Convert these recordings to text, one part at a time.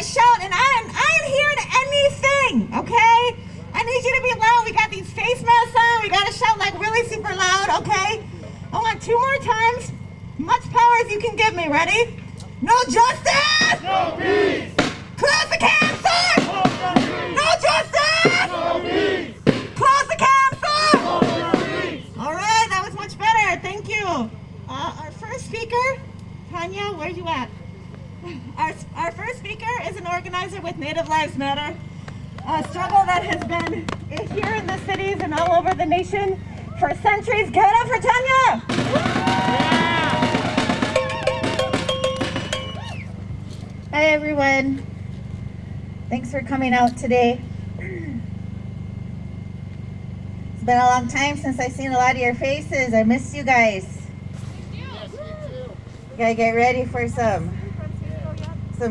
gotta shout, and I ain't hearing anything, okay? I need you to be loud. We got these face masks on. We gotta shout like really super loud, okay? I want 2 more times. Much power as you can give me. Ready? No justice! No peace! Close the cam, sir! No justice! No peace! Close the cam, sir! No peace! All right, that was much better. Thank you. Our first speaker, Tanya, where you at? Our first speaker is an organizer with Native Lives Matter, a struggle that has been here in the cities and all over the nation for centuries. Give it up for Tanya! Hi everyone. Thanks for coming out today. It's been a long time since I've seen a lot of your faces. I missed you guys. You gotta get ready for some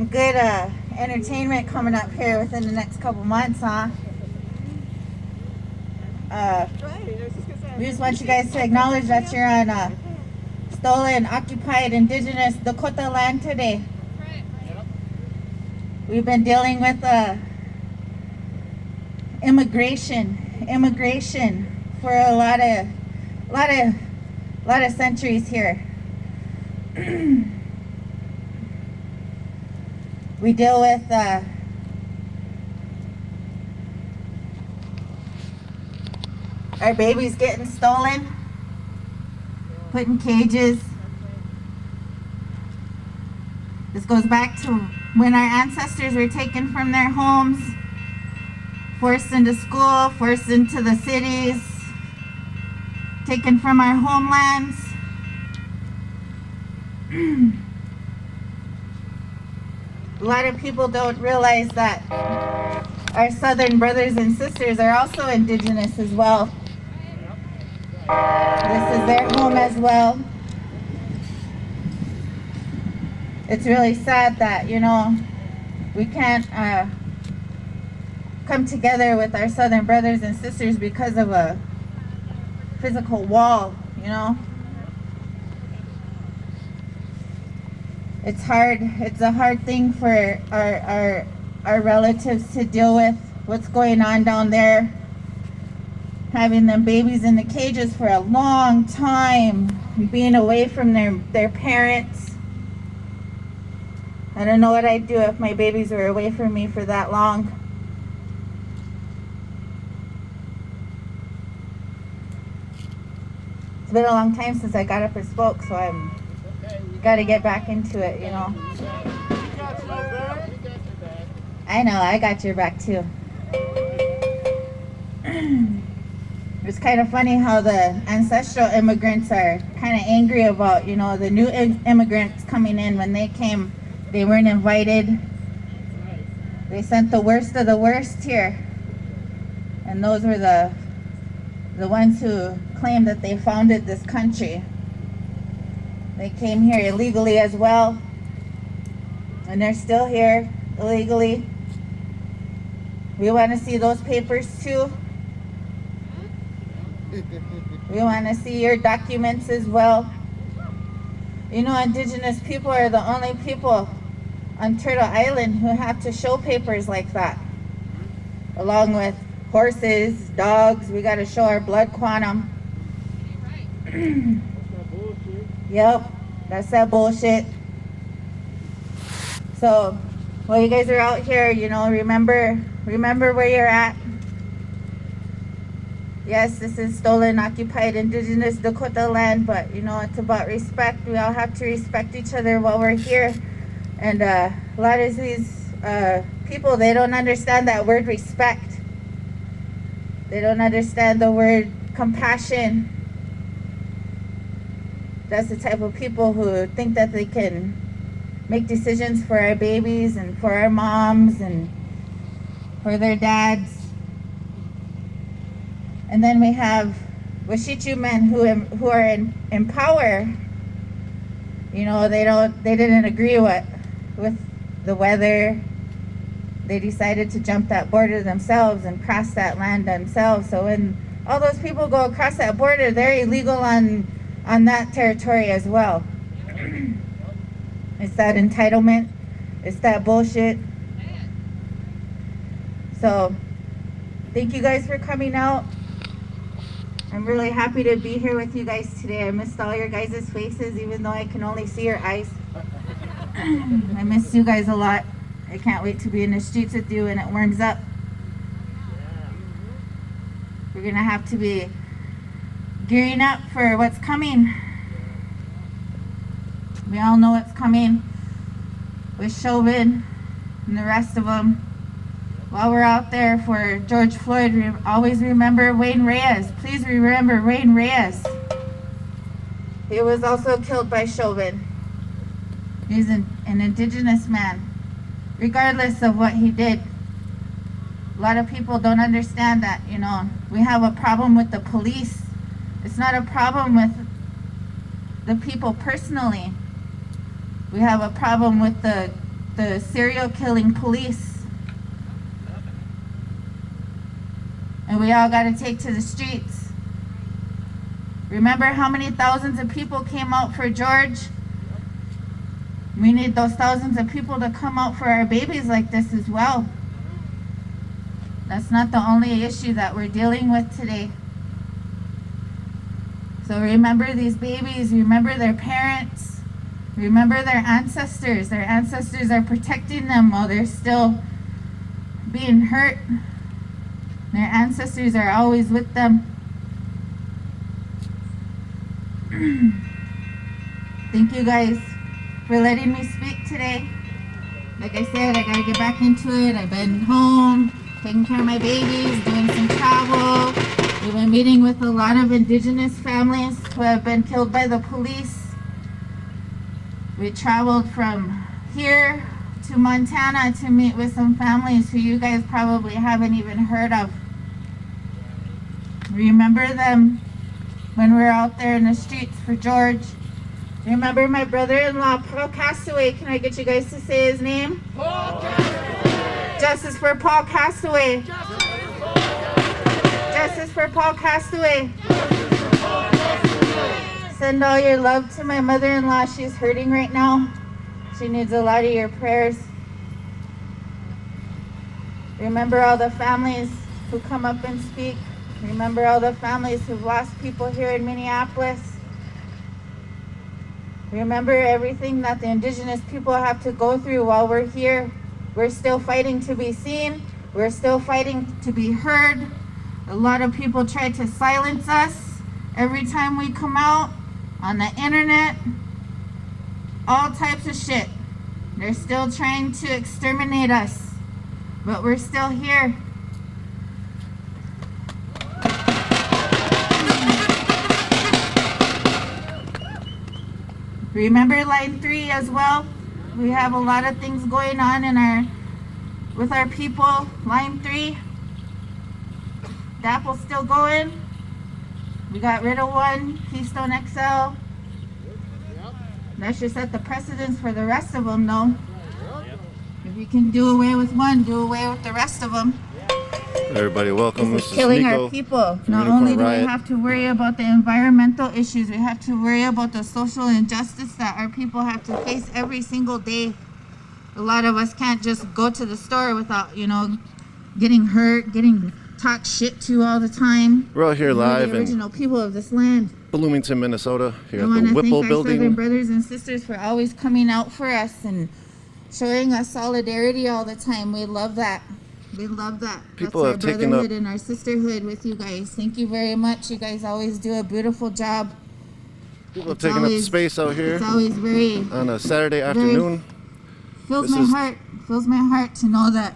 good entertainment coming up here within the next couple months, huh? We just want you guys to acknowledge that you're on stolen, occupied, indigenous Dakota land today. We've been dealing with immigration for a lot of centuries here. We deal with our babies getting stolen, put in cages. This goes back to when our ancestors were taken from their homes, forced into school, forced into the cities, taken from our homelands. A lot of people don't realize that our southern brothers and sisters are also indigenous as well. This is their home as well. It's really sad that, we can't come together with our southern brothers and sisters because of a physical wall, It's hard. It's a hard thing for our relatives to deal with. What's going on down there? Having them babies in the cages for a long time, being away from their parents. I don't know what I'd do if my babies were away from me for that long. It's been a long time since I got up and spoke, so I'm got to get back into it, I know, I got your back too. It's kind of funny how the ancestral immigrants are kind of angry about, the new immigrants coming in. When they came, they weren't invited. They sent the worst of the worst here. And those were the ones who claimed that they founded this country. They came here illegally as well, and they're still here illegally. We want to see those papers too. We want to see your documents as well. Indigenous people are the only people on Turtle Island who have to show papers like that. Along with horses, dogs, we got to show our blood quantum. Yep, that's that bullshit. So, while you guys are out here, remember where you're at. Yes, this is stolen, occupied, indigenous Dakota land, but it's about respect. We all have to respect each other while we're here. And a lot of these people, they don't understand that word respect. They don't understand the word compassion. That's the type of people who think that they can make decisions for our babies and for our moms and for their dads. And then we have Washichu men who are in power. They didn't agree with the weather. They decided to jump that border themselves and cross that land themselves. So when all those people go across that border, they're illegal on that territory as well. It's that entitlement. It's that bullshit. So thank you guys for coming out. I'm really happy to be here with you guys today. I missed all your guys' faces, even though I can only see your eyes. I miss you guys a lot. I can't wait to be in the streets with you when it warms up. We're gonna have to be gearing up for what's coming. We all know what's coming with Chauvin and the rest of them. While we're out there for George Floyd, always remember Wayne Reyes. Please remember Wayne Reyes. He was also killed by Chauvin. He's an indigenous man, regardless of what he did. A lot of people don't understand that, you know. We have a problem with the police. It's not a problem with the people personally. We have a problem with the serial killing police. And we all got to take to the streets. Remember how many thousands of people came out for George? We need those thousands of people to come out for our babies like this as well. That's not the only issue that we're dealing with today. So remember these babies, remember their parents, remember their ancestors. Their ancestors are protecting them while they're still being hurt. Their ancestors are always with them. Thank you guys for letting me speak today. Like I said, I gotta get back into it. I've been home, taking care of my babies, doing some travel. We've been meeting with a lot of indigenous families who have been killed by the police. We traveled from here to Montana to meet with some families who you guys probably haven't even heard of. Remember them when we were out there in the streets for George. Remember my brother-in-law, Paul Castaway. Can I get you guys to say his name? Paul Castaway! Justice for Paul Castaway. Justice for Paul Castaway. Send all your love to my mother-in-law. She's hurting right now. She needs a lot of your prayers. Remember all the families who come up and speak. Remember all the families who've lost people here in Minneapolis. Remember everything that the indigenous people have to go through while we're here. We're still fighting to be seen. We're still fighting to be heard. A lot of people try to silence us every time we come out on the internet. All types of shit. They're still trying to exterminate us, but we're still here. Remember line 3 as well. We have a lot of things going on with our people. Line 3. DAPL's still going. We got rid of one, Keystone XL. That should set the precedence for the rest of them, though. If you can do away with one, do away with the rest of them. Everybody, welcome. This is killing our people. Not only do we have to worry about the environmental issues, we have to worry about the social injustice that our people have to face every single day. A lot of us can't just go to the store without, getting hurt, getting talked shit to all the time. We're out here live the original people of this land. Bloomington, Minnesota, here I at want the to Whipple thank our Southern Building. brothers and sisters for always coming out for us and showing us solidarity all the time. We love that. We love that. People That's have our taken brotherhood up- and our sisterhood with you guys. Thank you very much. You guys always do a beautiful job. People have It's taken up always- space out here It's always very on a Saturday afternoon. fills This my is- heart. Fills my heart to know that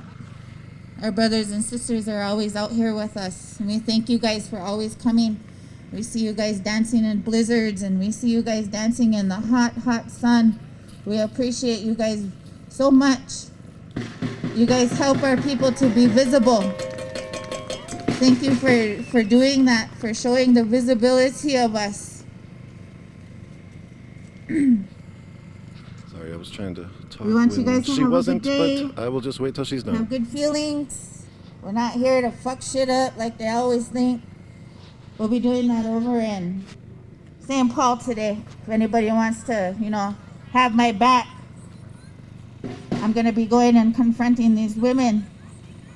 our brothers and sisters are always out here with us. And we thank you guys for always coming. We see you guys dancing in blizzards, and we see you guys dancing in the hot, hot sun. We appreciate you guys so much. You guys help our people to be visible. Thank you for doing that, for showing the visibility of us. Sorry, I was trying to talk We want you when guys to she have a good wasn't, day. but I will just wait till she's Have done. good feelings. We're not here to fuck shit up like they always think. We'll be doing that over in St. Paul today. If anybody wants to, have my back, I'm going to be going and confronting these women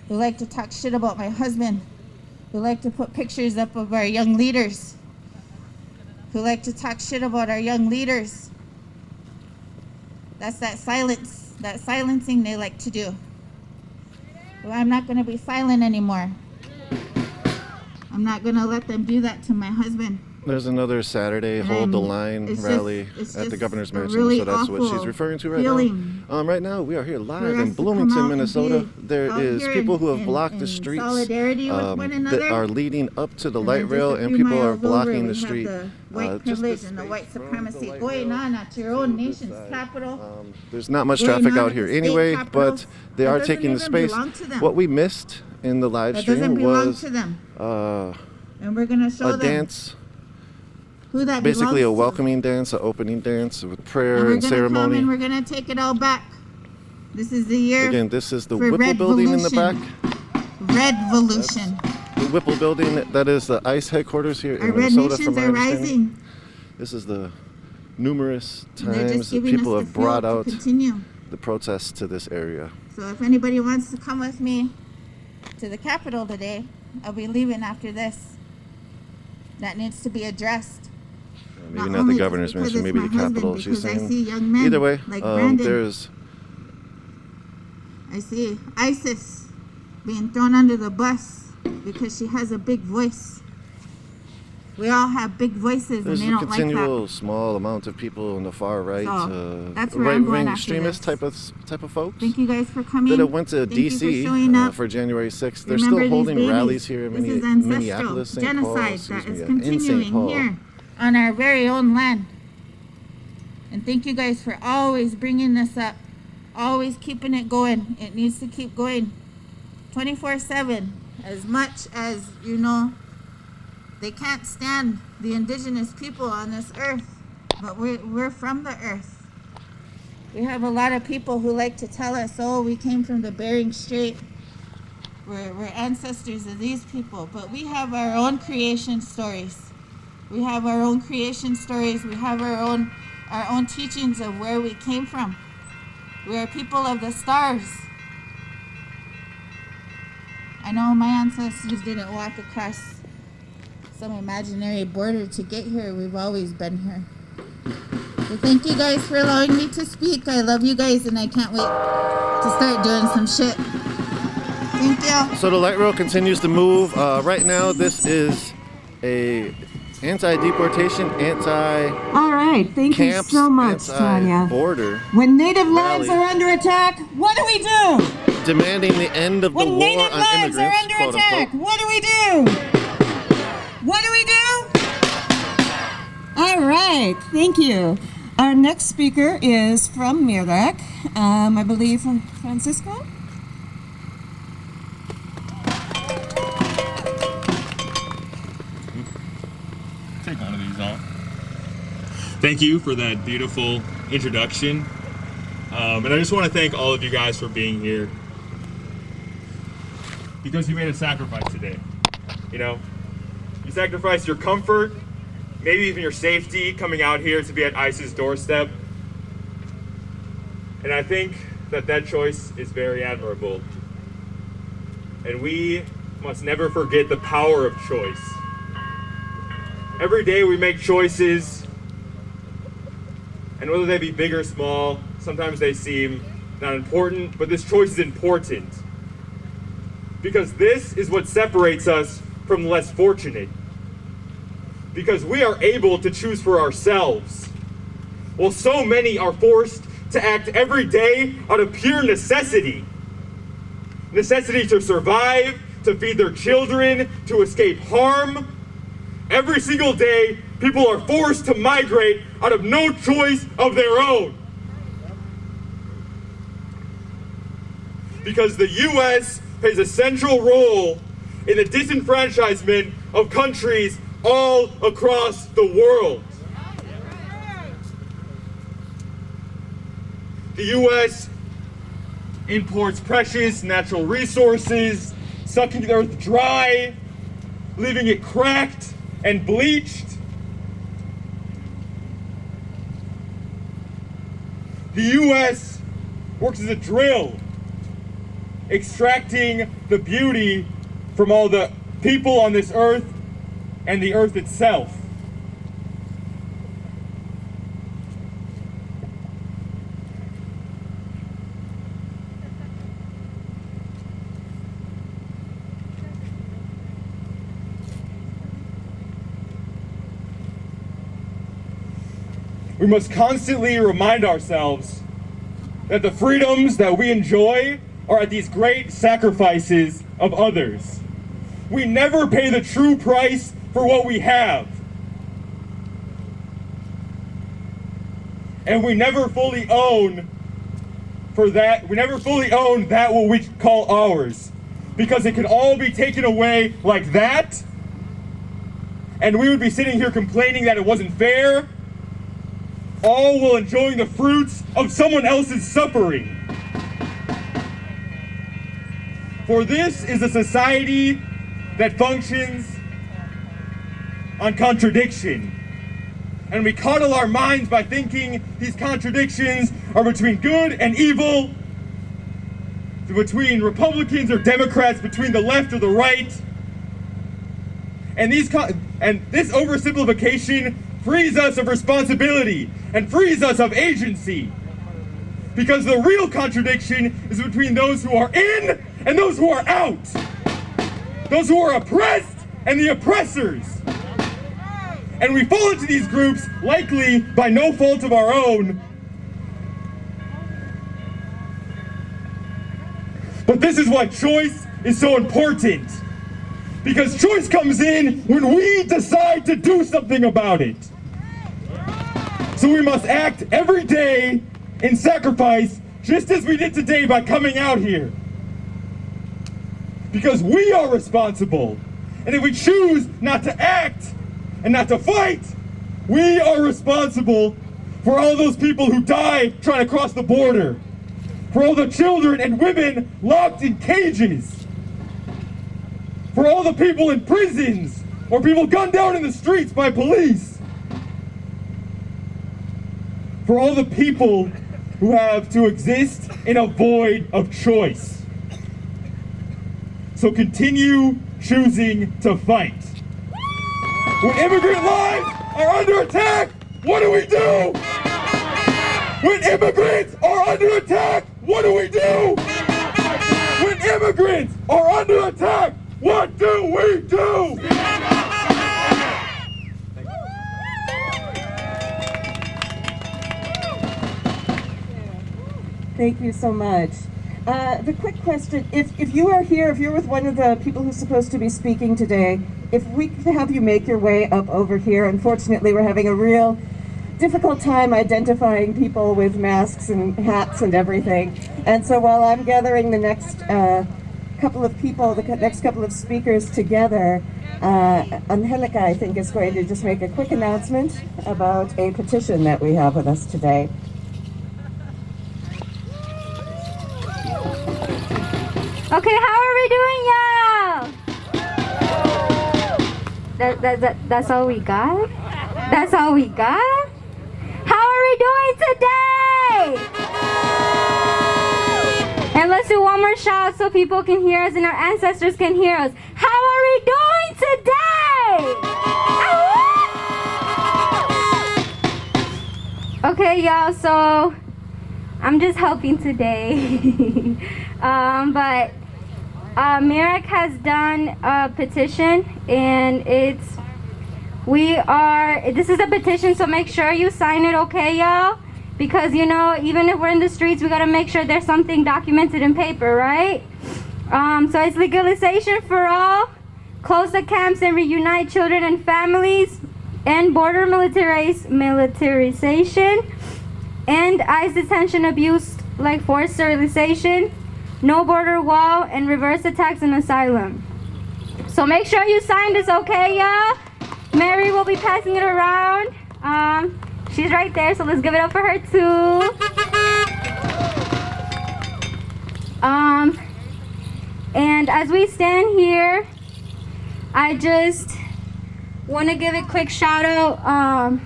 who like to talk shit about my husband, who like to put pictures up of our young leaders, who like to talk shit about our young leaders. That's that silencing they like to do. Well, I'm not going to be silent anymore. I'm not going to let them do that to my husband. There's another Saturday Hold the Line rally at the governor's mansion, really so that's what she's referring to right now. Right now, we are here live in Bloomington, Minnesota. There is people who have blocked the streets that are leading up to the light rail, and people are blocking the street. White privilege and the white supremacy going on at your own nation's capital. There's not much traffic out here anyway, but they are taking the space. What we missed in the live stream was and we're gonna show a dance. Who that basically a belongs to. welcoming dance, an opening dance with prayer and we're gonna ceremony. Come and we're gonna take it all back. This is the year. Again, this is the Whipple building in the back. Redvolution. The Whipple building, that is the ICE headquarters here in Minnesota. From my understanding. This is the numerous times that people have brought out the protests to this area. So if anybody wants to come with me to the Capitol today, I'll be leaving after this. That needs to be addressed. Maybe not the governor's mansion, maybe the Capitol, she's saying. Either way, like I see ISIS being thrown under the bus because she has a big voice. We all have big voices, and they don't like that. There's a continual small amount of people on the far right, that's where I'm going right-wing extremist type of folks. Thank you guys for coming. That went to D.C. for January 6th. They're still holding rallies here in Minneapolis, St. Paul, genocide that is continuing here on our very own land. And thank you guys for always bringing this up, always keeping it going. It needs to keep going 24/7. As much as, you know, they can't stand the indigenous people on this earth, but we're from the earth. We have a lot of people who like to tell us, oh, we came from the Bering Strait. We're ancestors of these people, but we have our own creation stories. We have our own creation stories. We have our own teachings of where we came from. We are people of the stars. I know my ancestors didn't walk across some imaginary border to get here. We've always been here. So thank you guys for allowing me to speak. I love you guys, and I can't wait to start doing some shit. Thank you. So the light rail continues to move. Right now, this is a anti-deportation, All right, thank you so much, Tanya. Border. When native lives are under attack, what do we do? Demanding the end of the war on immigrants. When native lives are under attack, what do we do? What do we do? All right, thank you. Our next speaker is from Mirac, I believe from Francisco. Take one of these off. Thank you for that beautiful introduction. And I just want to thank all of you guys for being here, because you made a sacrifice today. You know, you sacrificed your comfort, maybe even your safety, coming out here to be at ICE's doorstep. And I think that that choice is very admirable. And we must never forget the power of choice. Every day we make choices, and whether they be big or small, sometimes they seem not important, but this choice is important. Because this is what separates us from the less fortunate. Because we are able to choose for ourselves, while so many are forced to act every day out of pure necessity. Necessity to survive, to feed their children, to escape harm. Every single day, people are forced to migrate out of no choice of their own. Because the U.S. plays a central role in the disenfranchisement of countries all across the world. The U.S. imports precious natural resources, sucking the earth dry, leaving it cracked and bleached. The U.S. works as a drill, extracting the beauty from all the people on this earth and the earth itself. We must constantly remind ourselves that the freedoms that we enjoy are at these great sacrifices of others. We never pay the true price for what we have. And we never fully own that what we call ours. Because it can all be taken away like that, and we would be sitting here complaining that it wasn't fair, all while enjoying the fruits of someone else's suffering. For this is a society that functions on contradiction. And we coddle our minds by thinking these contradictions are between good and evil, between Republicans or Democrats, between the left or the right. And this oversimplification frees us of responsibility and frees us of agency. Because the real contradiction is between those who are in and those who are out. Those who are oppressed and the oppressors. And we fall into these groups, likely by no fault of our own. But this is why choice is so important. Because choice comes in when we decide to do something about it. So we must act every day in sacrifice, just as we did today by coming out here. Because we are responsible. And if we choose not to act and not to fight, we are responsible for all those people who die trying to cross the border. For all the children and women locked in cages. For all the people in prisons or people gunned down in the streets by police. For all the people who have to exist in a void of choice. So continue choosing to fight. When immigrant lives are under attack, what do we do? When immigrants are under attack, what do we do? When immigrants are under attack, what do we do? Thank you so much. The quick question, if you are here, if you're with one of the people who's supposed to be speaking today, if we could have you make your way up over here. Unfortunately, we're having a real difficult time identifying people with masks and hats and everything. And so while I'm gathering the next couple of people, the next couple of speakers together, Angelica, I think, is going to just make a quick announcement about a petition that we have with us today. Okay, how are we doing, y'all? That's all we got? That's all we got? How are we doing today? And let's do one more shout so people can hear us and our ancestors can hear us. How are we doing today? Okay, y'all, so I'm just helping today. But Merrick has done a petition, and this is a petition, so make sure you sign it, okay, y'all? Because, you know, even if we're in the streets, we gotta make sure there's something documented in paper, right? So it's legalization for all, close the camps and reunite children and families, end border militarization, end ICE detention abuse like forced sterilization, no border wall, and reverse attacks and asylum. So make sure you sign this, okay, y'all? Mary will be passing it around. She's right there, so let's give it up for her too. And as we stand here, I just want to give a quick shout out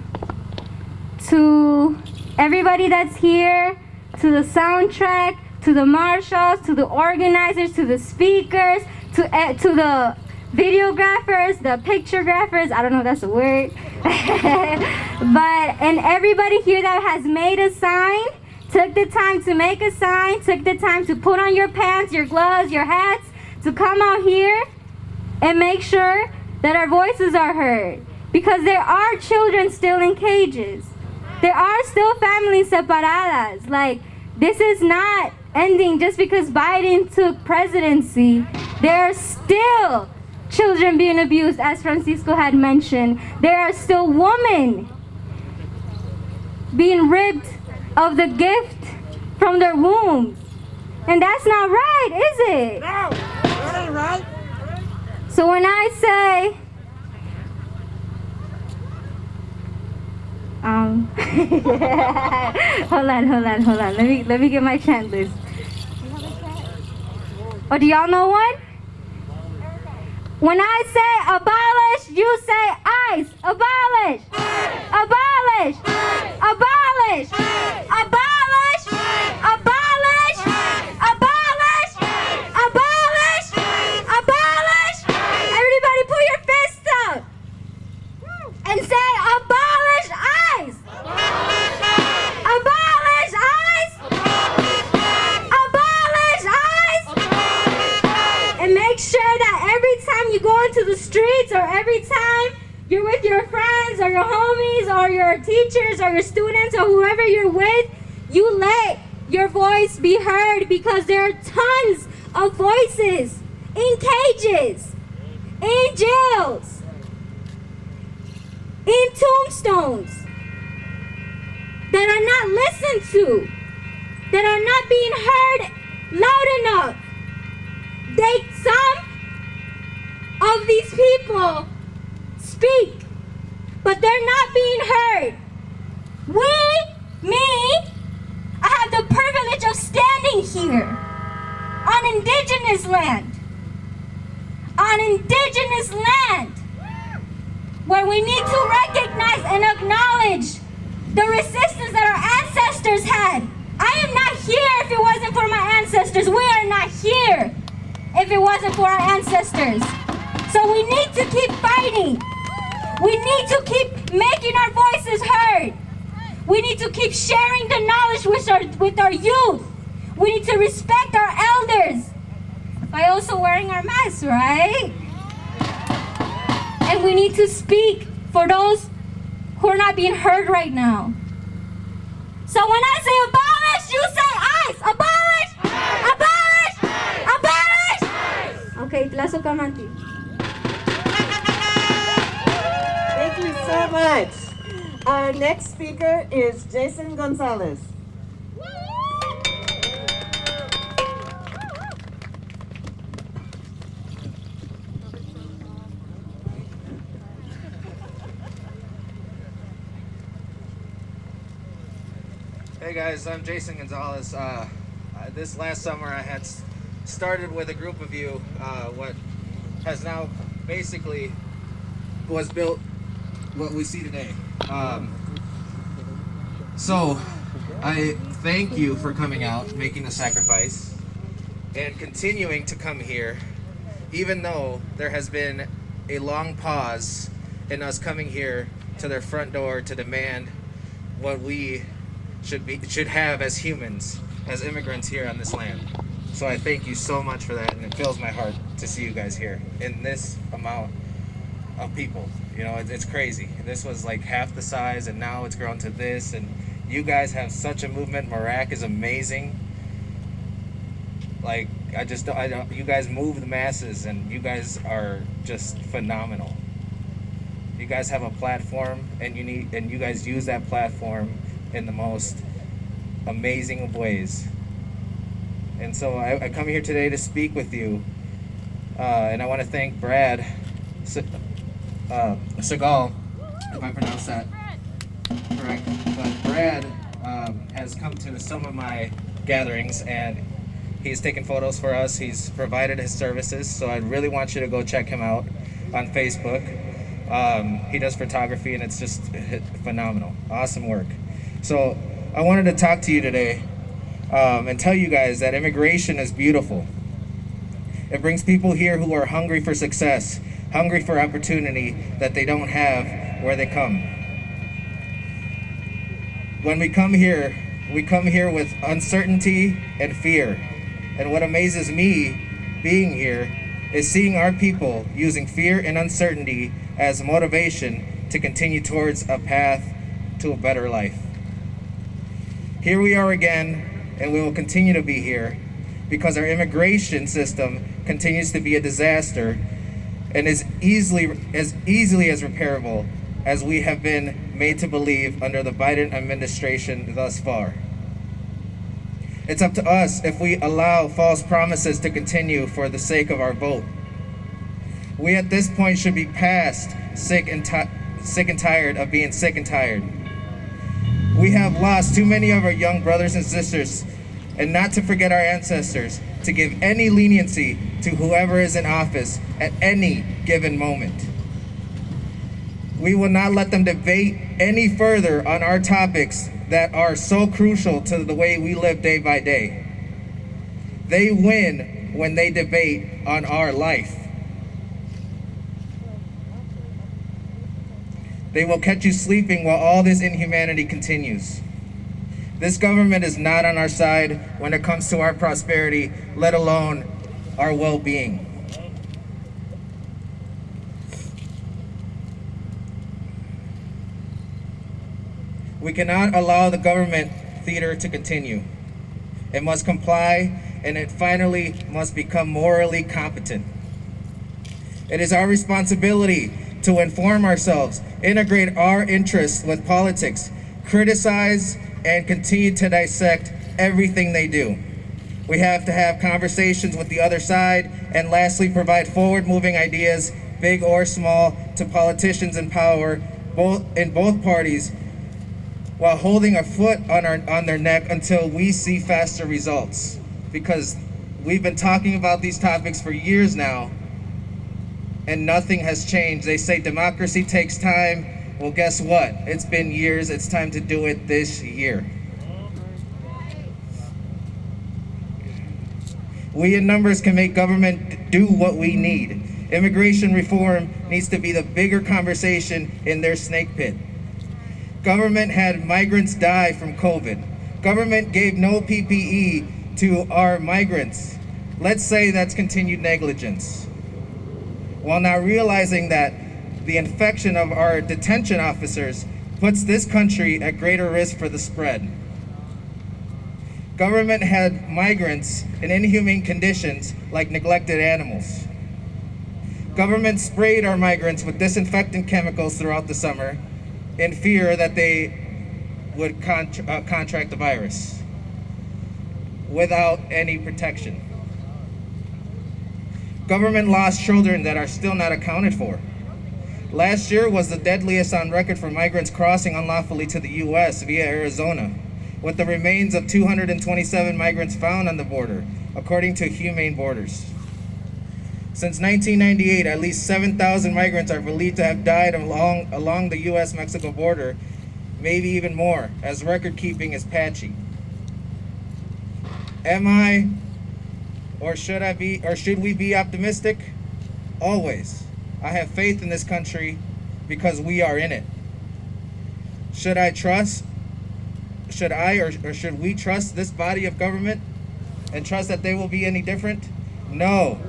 to everybody that's here, to the soundtrack, to the marshals, to the organizers, to the speakers, to the videographers, the picturegraphers, I don't know if that's a word, and everybody here that has made a sign, took the time to make a sign, took the time to put on your pants, your gloves, your hats, to come out here and make sure that our voices are heard. Because there are children still in cages. There are still families separadas. Like, this is not ending just because Biden took presidency. There are still children being abused, as Francisco had mentioned. There are still women being ripped of the gift from their wombs. And that's not right, is it? No, that ain't right. So when I say, hold on. Let me get my chant list. Oh, do y'all know one? When I say abolish, you say ICE. Abolish. Abolish. Abolish. Abolish. Abolish. Abolish. Abolish. Abolish. Everybody put your fists up and say abolish ICE. Abolish ICE. Abolish ICE. And make sure that every time you go into the streets, or every time you're with your friends or your homies or your teachers or your students or whoever you're with, you let your voice be heard, because there are tons of voices in cages, in jails, in tombstones that are not listened to, that are not being heard loud enough. Some of these people speak, but they're not being heard. I have the privilege of standing here on indigenous land. On indigenous land, where we need to recognize and acknowledge the resistance that our ancestors had. I am not here if it wasn't for my ancestors. We are not here if it wasn't for our ancestors. So we need to keep fighting. We need to keep making our voices heard. We need to keep sharing the knowledge with our youth. We need to respect our elders by also wearing our masks, right? And we need to speak for those who are not being heard right now. So when I say abolish, you say ICE. Abolish! Abolish! Abolish! Okay, Tlazo Kamanti. Thank you so much. Our next speaker is Jason Gonzalez. Hey guys, I'm Jason Gonzalez. This last summer I had started with a group of you what has now basically was built what we see today. So I thank you for coming out, making the sacrifice, and continuing to come here, even though there has been a long pause in us coming here to their front door to demand what we should have as humans, as immigrants here on this land. So I thank you so much for that, and it fills my heart to see you guys here in this amount of people. You know, it's crazy. This was like half the size, and now it's grown to this, and you guys have such a movement. Marac is amazing. Like, I don't, you guys move the masses, and you guys are just phenomenal. You guys have a platform, and you guys use that platform in the most amazing of ways. And so I come here today to speak with you, and I want to thank Brad Segal, if I pronounced that correct. But Brad has come to some of my gatherings, and he's taken photos for us. He's provided his services, so I really want you to go check him out on Facebook. He does photography, and it's just phenomenal. Awesome work. So I wanted to talk to you today and tell you guys that immigration is beautiful. It brings people here who are hungry for success, hungry for opportunity that they don't have where they come. When we come here with uncertainty and fear. And what amazes me being here is seeing our people using fear and uncertainty as motivation to continue towards a path to a better life. Here we are again, and we will continue to be here because our immigration system continues to be a disaster and is easily as repairable as we have been made to believe under the Biden administration thus far. It's up to us if we allow false promises to continue for the sake of our vote. We at this point should be past sick and tired of being sick and tired. We have lost too many of our young brothers and sisters, and not to forget our ancestors, to give any leniency to whoever is in office at any given moment. We will not let them debate any further on our topics that are so crucial to the way we live day by day. They win when they debate on our life. They will catch you sleeping while all this inhumanity continues. This government is not on our side when it comes to our prosperity, let alone our well-being. We cannot allow the government theater to continue. It must comply, and it finally must become morally competent. It is our responsibility to inform ourselves, integrate our interests with politics, criticize, and continue to dissect everything they do. We have to have conversations with the other side, and lastly, provide forward-moving ideas, big or small, to politicians in power, in both parties, while holding a foot on their neck until we see faster results. Because we've been talking about these topics for years now, and nothing has changed. They say democracy takes time. Well, guess what? It's been years. It's time to do it this year. We in numbers can make government do what we need. Immigration reform needs to be the bigger conversation in their snake pit. Government had migrants die from COVID. Government gave no PPE to our migrants. Let's say that's continued negligence. While not realizing that the infection of our detention officers puts this country at greater risk for the spread. Government had migrants in inhumane conditions like neglected animals. Government sprayed our migrants with disinfectant chemicals throughout the summer in fear that they would contract the virus without any protection. Government lost children that are still not accounted for. Last year was the deadliest on record for migrants crossing unlawfully to the U.S. via Arizona, with the remains of 227 migrants found on the border, according to Humane Borders. Since 1998, at least 7,000 migrants are believed to have died along the U.S.-Mexico border, maybe even more, as record keeping is patchy. Am I, or should we be optimistic? Always. I have faith in this country because we are in it. Should I or should we trust this body of government and trust that they will be any different? No.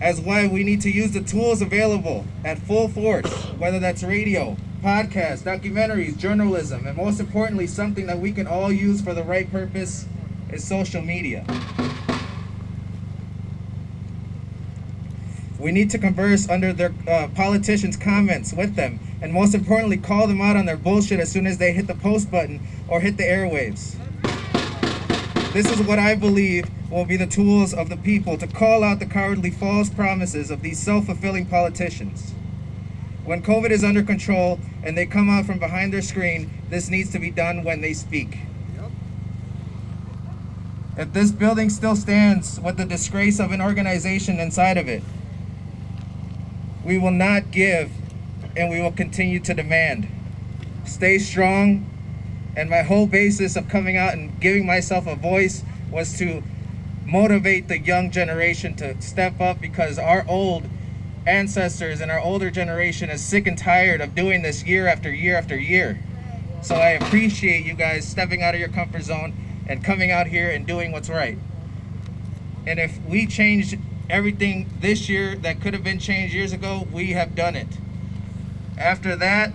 As why we need to use the tools available at full force, whether that's radio, podcasts, documentaries, journalism, and most importantly, something that we can all use for the right purpose is social media. We need to converse under their politicians' comments with them, and most importantly, call them out on their bullshit as soon as they hit the post button or hit the airwaves. This is what I believe will be the tools of the people to call out the cowardly false promises of these self-fulfilling politicians. When COVID is under control and they come out from behind their screen, this needs to be done when they speak. If this building still stands with the disgrace of an organization inside of it, we will not give, and we will continue to demand. Stay strong, And my whole basis of coming out and giving myself a voice was to motivate the young generation to step up, because our old ancestors and our older generation is sick and tired of doing this year after year after year. So I appreciate you guys stepping out of your comfort zone and coming out here and doing what's right. And if we changed everything this year that could have been changed years ago, we have done it. After that,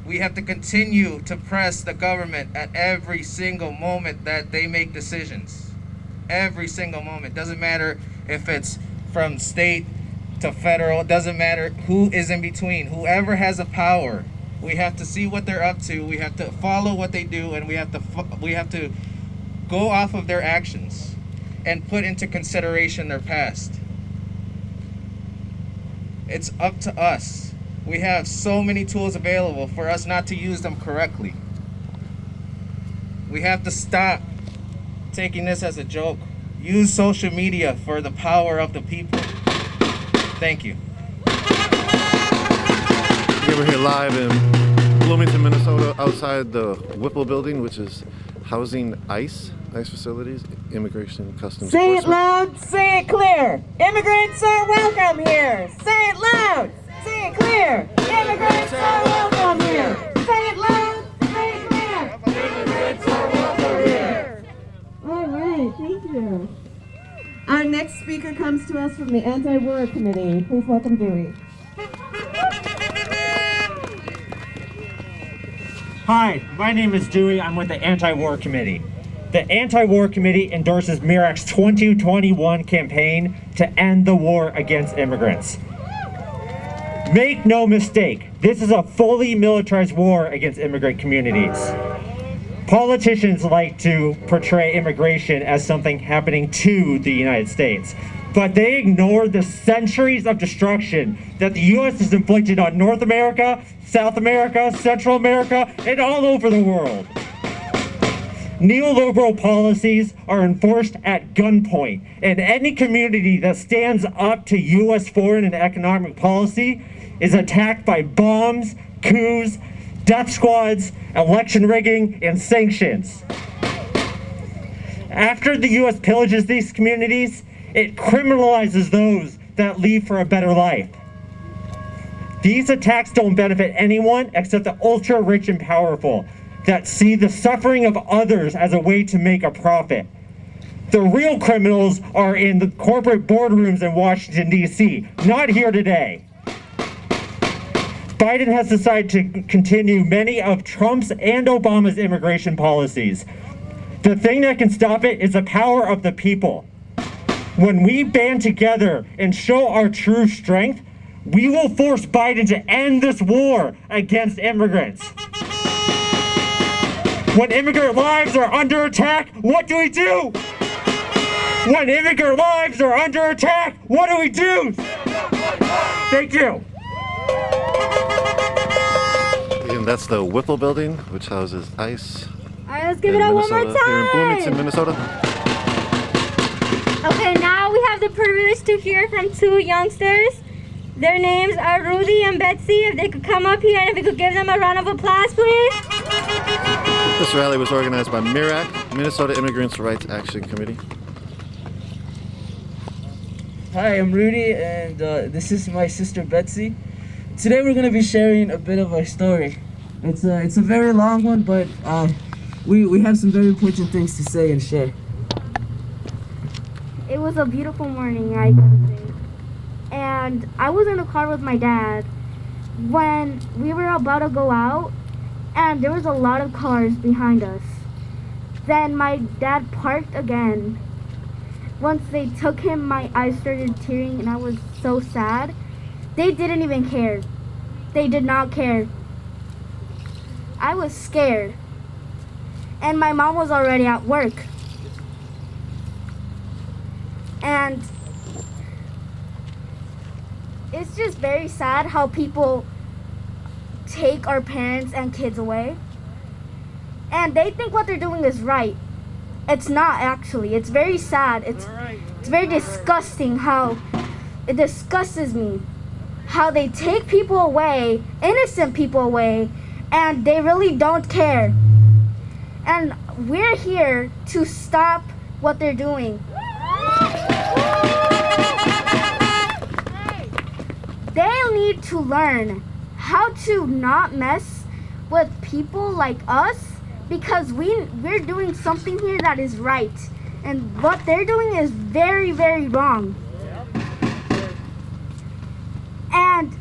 we have to continue to press the government at every single moment that they make decisions. Every single moment. Doesn't matter if it's from state to federal, it doesn't matter who is in between. Whoever has the power, we have to see what they're up to, we have to follow what they do, and we have to go off of their actions and put into consideration their past. It's up to us. We have so many tools available for us not to use them correctly. We have to stop taking this as a joke. Use social media for the power of the people. Thank you. We're here live in Bloomington, Minnesota, outside the Whipple building, which is housing ICE facilities, Immigration Customs Say it Enforcement. loud, say it clear. Immigrants are welcome here. Say it loud, say it clear. Immigrants are welcome here. Say it loud, say it clear. Immigrants are welcome here. All right, thank you. Our next speaker comes to us from the Anti-War Committee. Please welcome Dewey. Hi, my name is Dewey. I'm with the Anti-War Committee. The Anti-War Committee endorses MIRAC's 2021 campaign to end the war against immigrants. Make no mistake, this is a fully militarized war against immigrant communities. Politicians like to portray immigration as something happening to the United States, but they ignore the centuries of destruction that the U.S. has inflicted on North America, South America, Central America, and all over the world. Neoliberal policies are enforced at gunpoint, and any community that stands up to U.S. foreign and economic policy is attacked by bombs, coups, death squads, election rigging, and sanctions. After the U.S. pillages these communities, it criminalizes those that leave for a better life. These attacks don't benefit anyone except the ultra-rich and powerful that see the suffering of others as a way to make a profit. The real criminals are in the corporate boardrooms in Washington, D.C., not here today. Biden has decided to continue many of Trump's and Obama's immigration policies. The thing that can stop it is the power of the people. When we band together and show our true strength, we will force Biden to end this war against immigrants. When immigrant lives are under attack, what do we do? When immigrant lives are under attack, what do we do? Thank you. And that's the Whipple building, which houses ICE. All right, let's give it up one more Minnesota, here in Bloomington, time. Minnesota. Okay, now we have the privilege to hear from two youngsters. Their names are Rudy and Betsy. If they could come up here and if we could give them a round of applause, please. This rally was organized by MIRAC, Minnesota Immigrants' Rights Action Committee. Hi, I'm Rudy, and this is my sister Betsy. Today we're going to be sharing a bit of our story. It's a very long one, but we have some very important things to say and share. It was a beautiful morning, I gotta say. And I was in the car with my dad when we were about to go out, and there was a lot of cars behind us. Then my dad parked again. Once they took him, my eyes started tearing and I was so sad. They didn't even care. They did not care. I was scared. And my mom was already at work. And it's just very sad how people take our parents and kids away. And they think what they're doing is right. It's not actually. It's very sad. It's very disgusting how it disgusts me how they take people away, innocent people away, and they really don't care. And we're here to stop what they're doing. They need to learn how to not mess with people like us, because we're doing something here that is right. And what they're doing is very, very wrong. And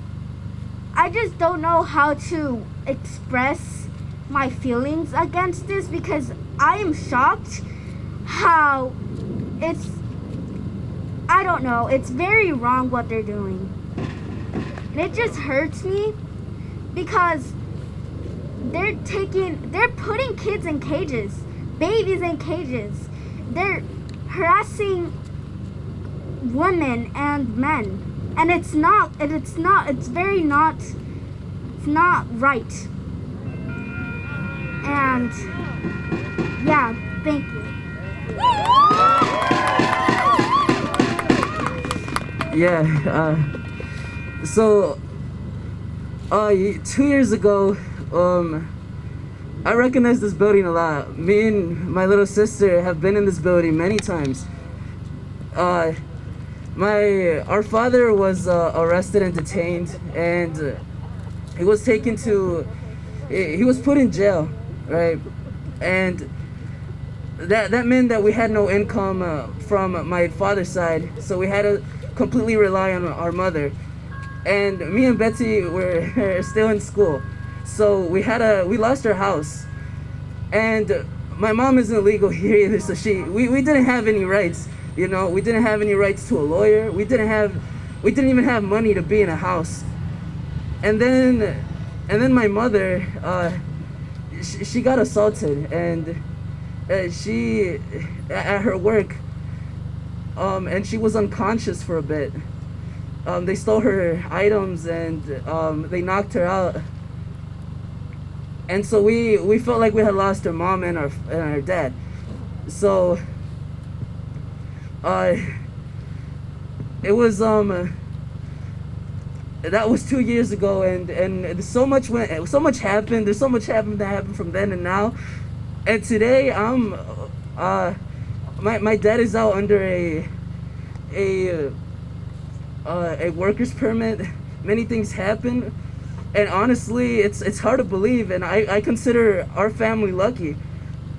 I just don't know how to express my feelings against this, because I am shocked how I don't know, it's very wrong what they're doing. And it just hurts me because they're putting kids in cages, babies in cages. They're harassing women and men. And it's not right. And yeah, thank you. Yeah, so 2 years ago, I recognize this building a lot. Me and my little sister have been in this building many times. Our father was arrested and detained, and he was put in jail, right? And that meant that we had no income from my father's side, so we had to completely rely on our mother. And me and Betsy were still in school, so we lost our house. And my mom isn't legal here either, so we didn't have any rights. You know, we didn't have any rights to a lawyer. We didn't even have money to be in a house. And then my mother, she got assaulted, and she at her work, and she was unconscious for a bit. They stole her items, and they knocked her out. And so we felt like we had lost our mom and our dad. So it was that was 2 years ago, and so much happened. There's so much that happened from then and now. And today my dad is out under a worker's permit. Many things happen, and honestly, it's hard to believe. And I consider our family lucky,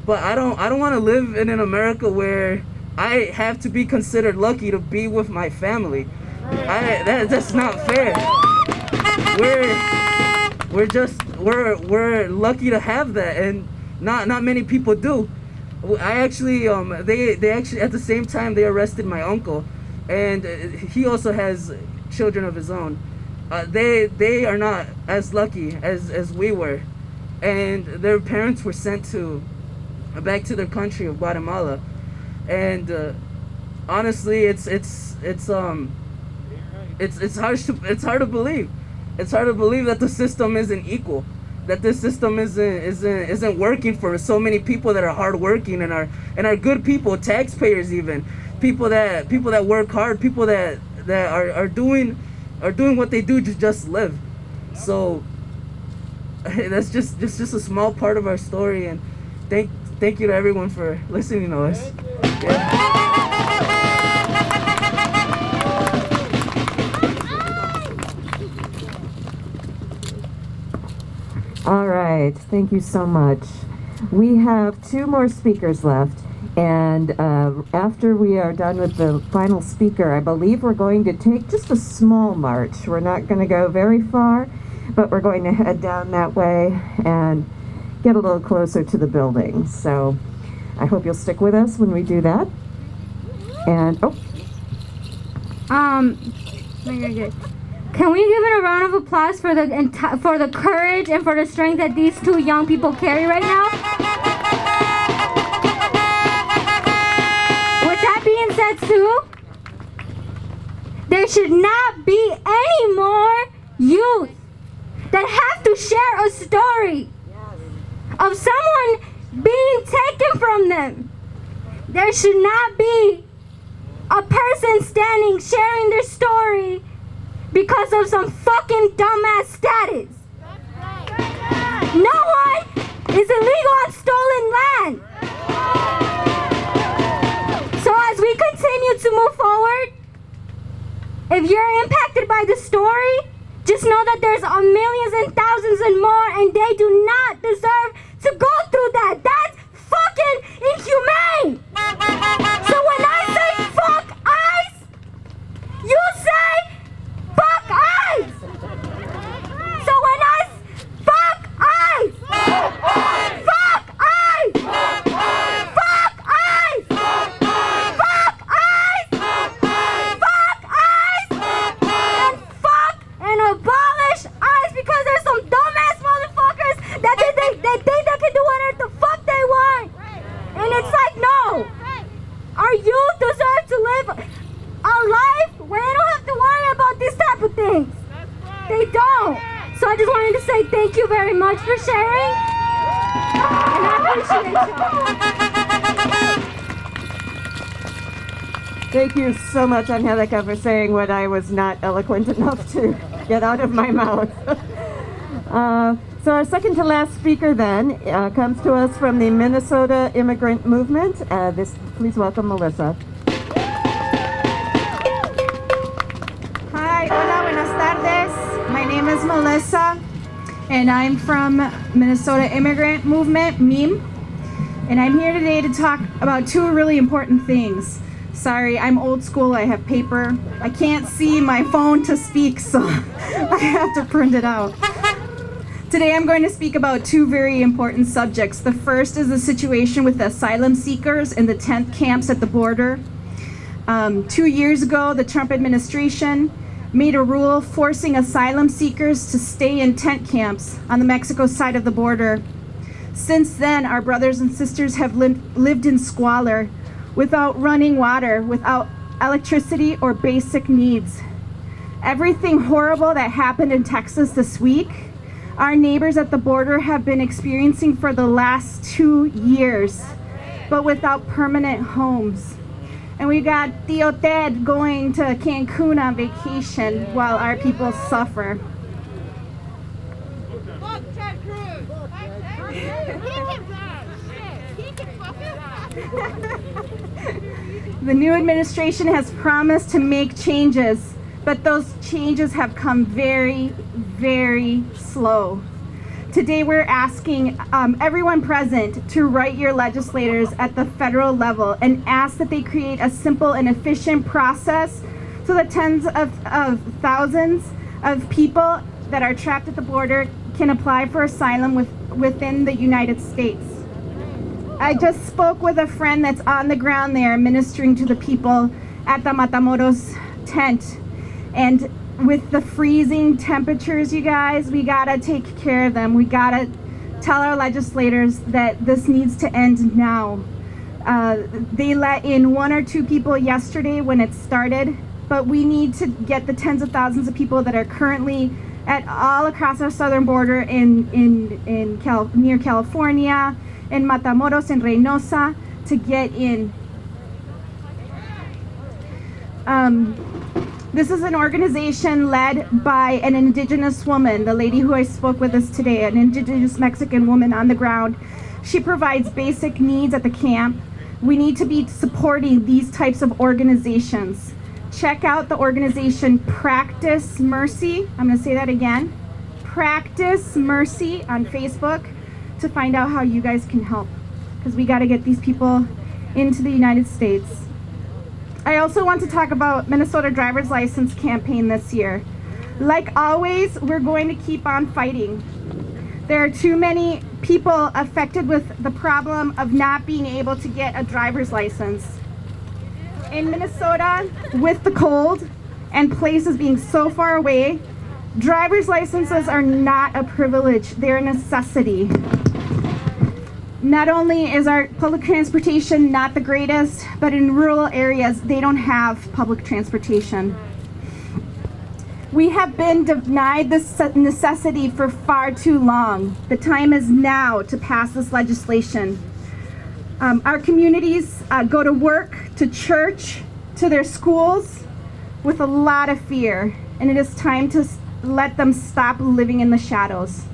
but I don't want to live in an America where I have to be considered lucky to be with my family. That's not fair. We're lucky to have that, and not many people do. I actually they actually at the same time they arrested my uncle, and he also has children of his own. They are not as lucky as we were, and their parents were sent back to their country of Guatemala. And honestly, it's hard to believe. It's hard to believe that the system isn't equal, that this system isn't working for so many people that are hardworking and are good people, taxpayers even, people that work hard, people that are doing what they do to just live. So that's just a small part of our story, and thank you to everyone for listening to us. Yeah. All right, thank you so much. We have 2 more speakers left, and after we are done with the final speaker, I believe we're going to take just a small march. We're not going to go very far, but we're going to head down that way and get a little closer to the building. So I hope you'll stick with us when we do that. And Can we give it a round of applause for the courage and for the strength that these 2 young people carry right now? With that being said, too, there should not be any more youth that have to share a story of someone being taken from them. There should not be a person standing sharing their story because of some fucking dumbass status. No one is illegal on stolen land. So as we continue to move forward, if you're impacted by the story, just know that there's millions and thousands and more, and they do not deserve to go through that. That's fucking inhumane. So when I say fuck ICE, you say fuck ICE. So when I fuck ICE, fuck ICE, fuck ICE, fuck ICE, fuck ICE, and fuck and abolish ICE, because there's some dumbass motherfuckers that they think they can do whatever the fuck they want. And it's like, no. Our youth deserve to live a life where they don't have to worry about these type of things. They don't. So I just wanted to say thank you very much for sharing. And I appreciate you. Thank you so much, Angelica, for saying what I was not eloquent enough to get out of my mouth. So our second to last speaker then comes to us from the Minnesota Immigrant Movement. Please welcome Melissa. Hi, hola, buenas tardes. My name is Melissa, and I'm from Minnesota Immigrant Movement, MIM. And I'm here today to talk about two really important things. Sorry, I'm old school, I have paper. I can't see my phone to speak, so I have to print it out. Today I'm going to speak about two very important subjects. The first is the situation with the asylum seekers in the tent camps at the border. 2 years ago, the Trump administration made a rule forcing asylum seekers to stay in tent camps on the Mexico side of the border. Since then, our brothers and sisters have lived in squalor, without running water, without electricity or basic needs. Everything horrible that happened in Texas this week, our neighbors at the border have been experiencing for the last 2 years, but without permanent homes. And we got Tío Ted going to Cancun on vacation while our people suffer. The new administration has promised to make changes, but those changes have come very, very slow. Today we're asking everyone present to write your legislators at the federal level and ask that they create a simple and efficient process so that tens of thousands of people that are trapped at the border can apply for asylum within the United States. I just spoke with a friend that's on the ground there ministering to the people at the Matamoros tent. And with the freezing temperatures, you guys, we gotta take care of them. We gotta tell our legislators that this needs to end now. They let in 1 or 2 people yesterday when it started, but we need to get the tens of thousands of people that are currently at all across our southern border near California, in Matamoros, in Reynosa, to get in. This is an organization led by an indigenous woman, the lady who I spoke with us today, an indigenous Mexican woman on the ground. She provides basic needs at the camp. We need to be supporting these types of organizations. Check out the organization Practice Mercy. I'm going to say that again. Practice Mercy on Facebook to find out how you guys can help, because we got to get these people into the United States. I also want to talk about Minnesota driver's license campaign this year. Like always, we're going to keep on fighting. There are too many people affected with the problem of not being able to get a driver's license. In Minnesota, with the cold and places being so far away, driver's licenses are not a privilege, they're a necessity. Not only is our public transportation not the greatest, but in rural areas, they don't have public transportation. We have been denied this necessity for far too long. The time is now to pass this legislation. Our communities go to work, to church, to their schools with a lot of fear, and it is time to let them stop living in the shadows.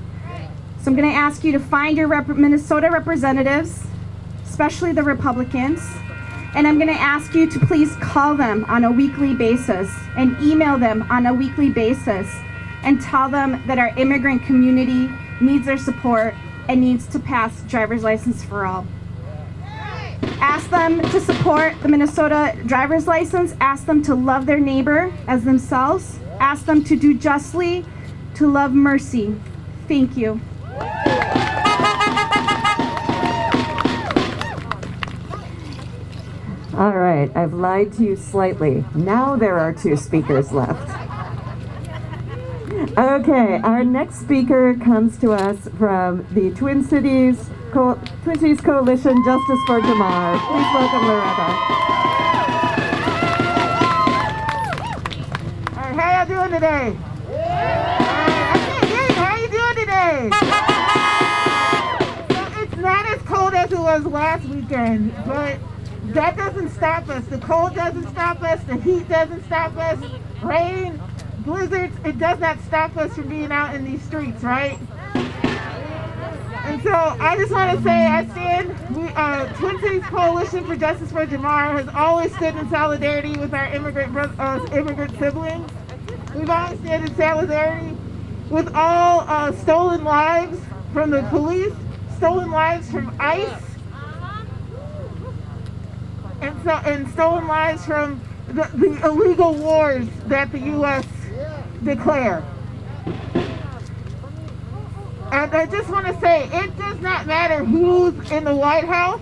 So I'm going to ask you to find your Minnesota representatives, especially the Republicans, and I'm going to ask you to please call them on a weekly basis and email them on a weekly basis and tell them that our immigrant community needs their support and needs to pass driver's license for all. Ask them to support the Minnesota driver's license. Ask them to love their neighbor as themselves. Ask them to do justly, to love mercy. Thank you. All right, I've lied to you slightly. Now there are 2 speakers left. Okay, our next speaker comes to us from the Twin Cities Coalition Justice for Jamar. Please welcome Loretta. All right, how y'all doing today? I can't hear you. How are you doing today? So it's not as cold as it was last weekend, but that doesn't stop us. The cold doesn't stop us. The heat doesn't stop us. Rain, blizzards, it does not stop us from being out in these streets, right? And so I just want to say I stand, Twin Cities Coalition for Justice for Jamar has always stood in solidarity with our immigrant siblings. We've always stood in solidarity with all stolen lives from the police, stolen lives from ICE, and stolen lives from the illegal wars that the U.S. declare. And I just want to say, it does not matter who's in the White House.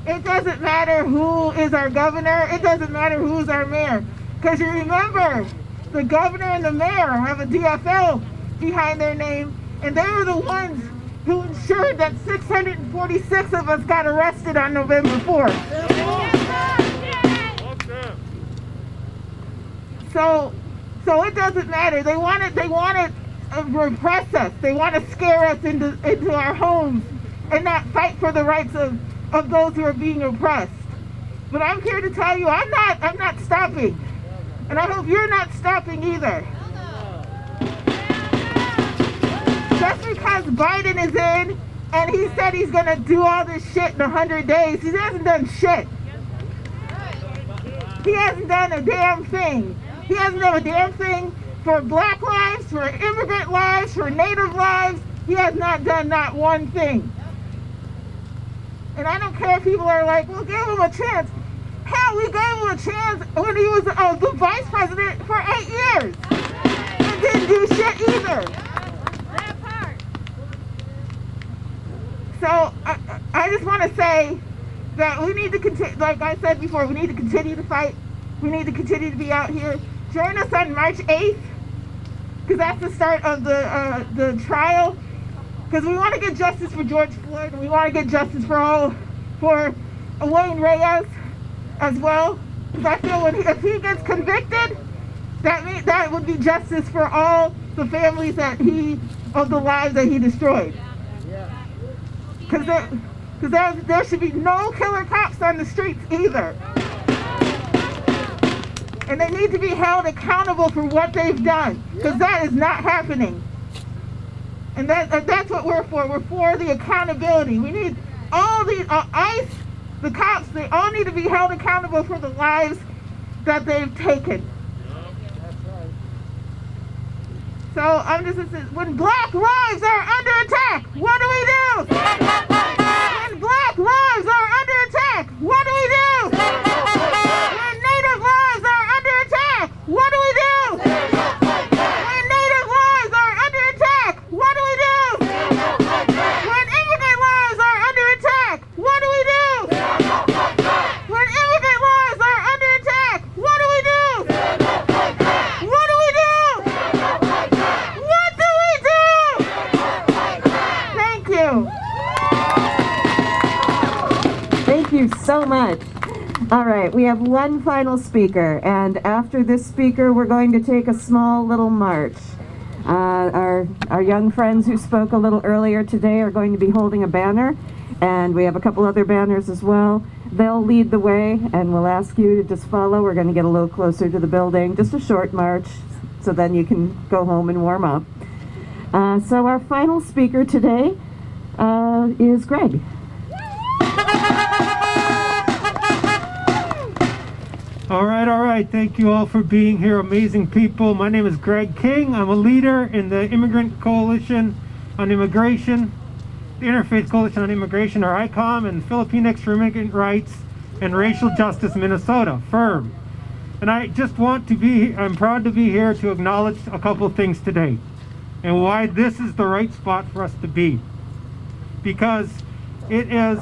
It doesn't matter who is our governor. It doesn't matter who's our mayor. Because you remember, the governor and the mayor have a DFL behind their name, and they were the ones who ensured that 646 of us got arrested on November 4th. So it doesn't matter. They want to repress us. They want to scare us into our homes and not fight for the rights of those who are being oppressed. But I'm here to tell you, I'm not stopping. And I hope you're not stopping either. Just because Biden is in and he said he's going to do all this shit in 100 days, he hasn't done shit. He hasn't done a damn thing. He hasn't done a damn thing for black lives, for immigrant lives, for native lives. He has not done not one thing. And I don't care if people are like, well, give him a chance. Hell, we gave him a chance when he was the vice president for 8 years. And didn't do shit either. So I just want to say that we need to continue, like I said before, we need to continue to fight. We need to continue to be out here. Join us on March 8th, because that's the start of the trial. Because we want to get justice for George Floyd, and we want to get justice for Wayne Reyes as well. Because I feel if he gets convicted, that would be justice for all the families of the lives that he destroyed. Because there should be no killer cops on the streets either. And they need to be held accountable for what they've done, because that is not happening. And that's what we're for. We're for the accountability. We need all the ICE, the cops, they all need to be held accountable for the lives that they've taken. So I'm just saying, when black lives are under attack, what do we do? When black lives are under attack, what do we do? When native lives are under attack, what do we do? When native lives are under attack, what do we do? When immigrant lives are under attack, what do we do? When immigrant lives are under attack, what do we do? What do we do? What do we do? Thank you. Thank you so much. All right, we have one final speaker, and after this speaker, we're going to take a small little march. Our young friends who spoke a little earlier today are going to be holding a banner, and we have a couple other banners as well. They'll lead the way, and we'll ask you to just follow. We're going to get a little closer to the building, just a short march, so then you can go home and warm up. So our final speaker today is Greg. All right. Thank you all for being here, amazing people. My name is Greg King. I'm a leader in the Immigrant Coalition on Immigration, the Interfaith Coalition on Immigration, or ICOM, and Filipinx for Immigrant Rights and Racial Justice Minnesota, FIRM. And I'm proud to be here to acknowledge a couple of things today and why this is the right spot for us to be. Because it is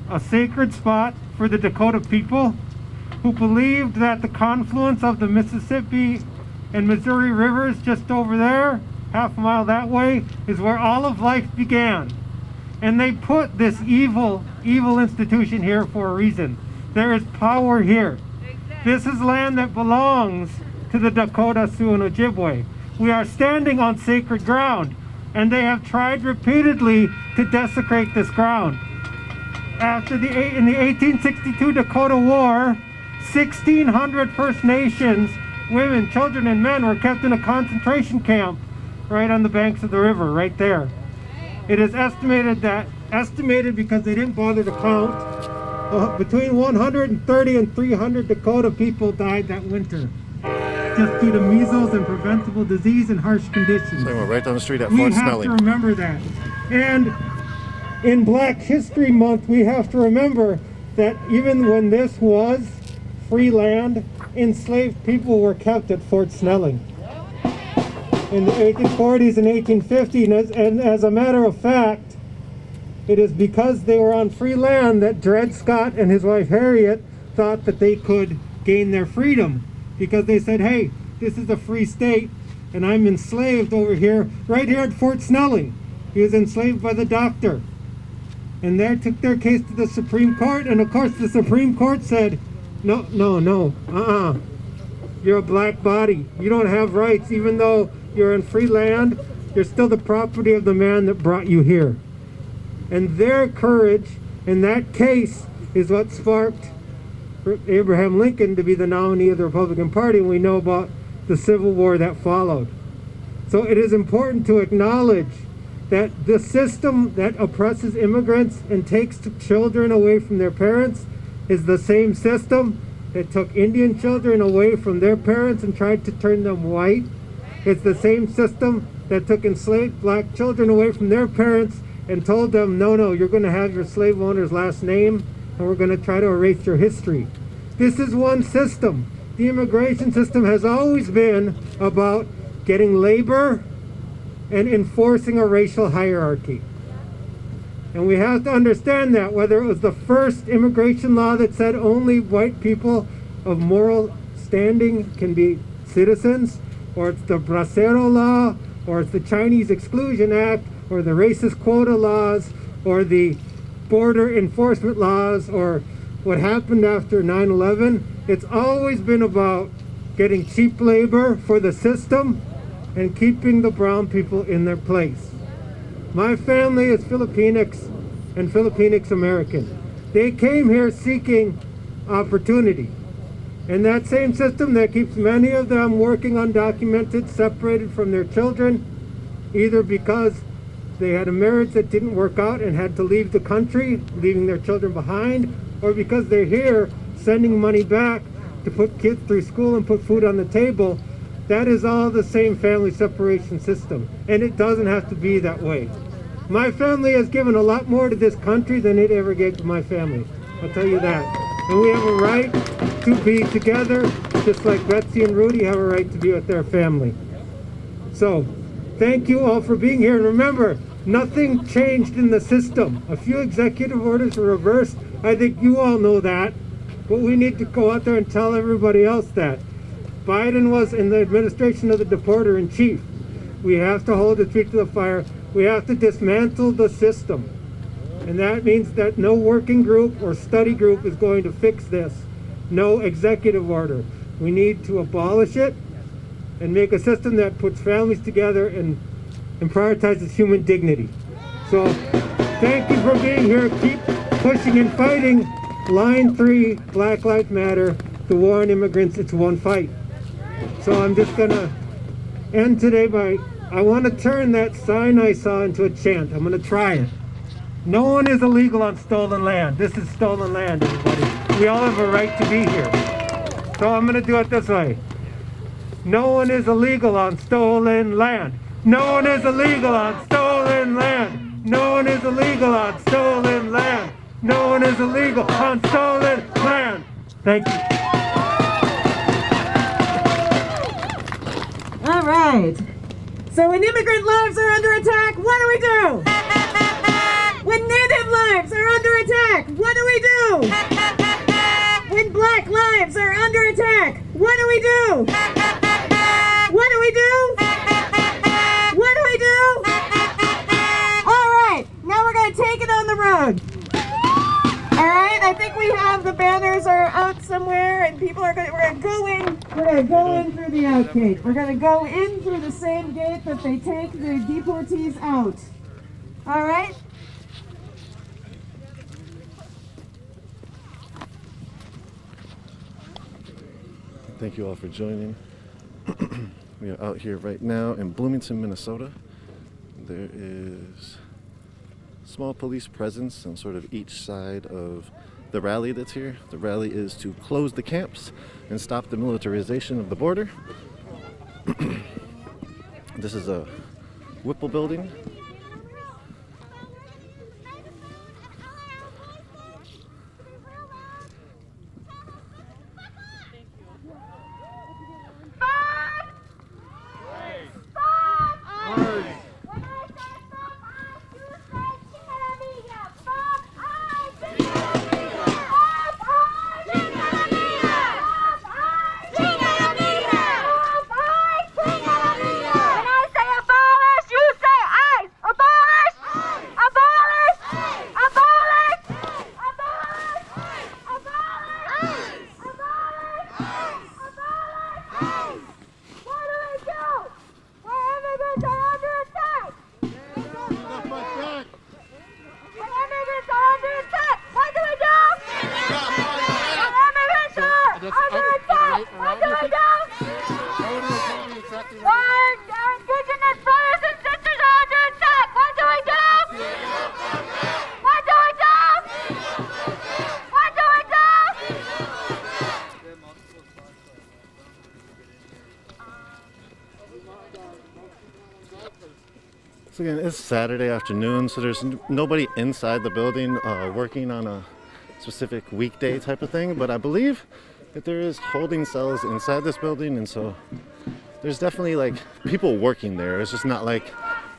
a sacred spot for the Dakota people who believed that the confluence of the Mississippi and Missouri rivers just over there, half a mile that way, is where all of life began. And they put this evil institution here for a reason. There is power here. This is land that belongs to the Dakota, Sioux, and Ojibwe. We are standing on sacred ground, and they have tried repeatedly to desecrate this ground. In the 1862 Dakota War, 1,600 First Nations women, children, and men were kept in a concentration camp right on the banks of the river, right there. It is estimated because they didn't bother to count, between 130 and 300 Dakota people died that winter, just due to measles and preventable disease and harsh conditions. So we're right down the street at Fort Snelling. We have to remember that. And in Black History Month, we have to remember that even when this was free land, enslaved people were kept at Fort Snelling in the 1840s and 1850s. And as a matter of fact, it is because they were on free land that Dred Scott and his wife Harriet thought that they could gain their freedom, because they said, hey, this is a free state and I'm enslaved over here, right here at Fort Snelling. He was enslaved by the doctor. And they took their case to the Supreme Court, and of course the Supreme Court said, no, you're a black body. You don't have rights. Even though you're in free land, you're still the property of the man that brought you here. And their courage in that case is what sparked Abraham Lincoln to be the nominee of the Republican Party, and we know about the Civil War that followed. So it is important to acknowledge that the system that oppresses immigrants and takes children away from their parents is the same system that took Indian children away from their parents and tried to turn them white. It's the same system that took enslaved black children away from their parents and told them, no, you're going to have your slave owner's last name, and we're going to try to erase your history. This is one system. The immigration system has always been about getting labor and enforcing a racial hierarchy. And we have to understand that, whether it was the first immigration law that said only white people of moral standing can be citizens, or it's the Bracero law, or it's the Chinese Exclusion Act, or the racist quota laws, or the border enforcement laws, or what happened after 9/11. It's always been about getting cheap labor for the system and keeping the brown people in their place. My family is Filipinx and Filipinx American. They came here seeking opportunity. And that same system that keeps many of them working undocumented, separated from their children, either because they had a marriage that didn't work out and had to leave the country, leaving their children behind, or because they're here sending money back to put kids through school and put food on the table. That is all the same family separation system, and it doesn't have to be that way. My family has given a lot more to this country than it ever gave to my family. I'll tell you that. And we have a right to be together, just like Betsy and Rudy have a right to be with their family. So, thank you all for being here. And remember, nothing changed in the system. A few executive orders were reversed. I think you all know that. But we need to go out there and tell everybody else that. Biden was in the administration of the deporter-in-chief. We have to hold his feet to the fire. We have to dismantle the system. And that means that no working group or study group is going to fix this. No executive order. We need to abolish it and make a system that puts families together and prioritizes human dignity. So thank you for being here. Keep pushing and fighting. Line 3, Black Lives Matter. The war on immigrants, it's one fight. So I'm just going to end today by I want to turn that sign I saw into a chant. I'm going to try it. No one is illegal on stolen land. This is stolen land, everybody. We all have a right to be here. So I'm going to do it this way. No one is illegal on stolen land. No one is illegal on stolen land. No one is illegal on stolen land. No one is illegal on stolen land. Thank you. All right. So when immigrant lives are under attack, what do we do? When Native lives are under attack, what do we do? When Black lives are under attack, what do we do? What do we do? What do we do? All right, now we're going to take it on the road. All right, I think we have the banners are out somewhere, and people are going to, we're going to go in through the out gate. We're going to go in through the same gate that they take the deportees out. All right? Thank you all for joining. We are out here right now in Bloomington, Minnesota. There is small police presence on sort of each side of the rally that's here. The rally is to close the camps and stop the militarization of the border. This is a Whipple building. So again, it's Saturday afternoon, so there's nobody inside the building working on a specific weekday type of thing, but I believe that there is holding cells inside this building, and so there's definitely like people working there. It's just not like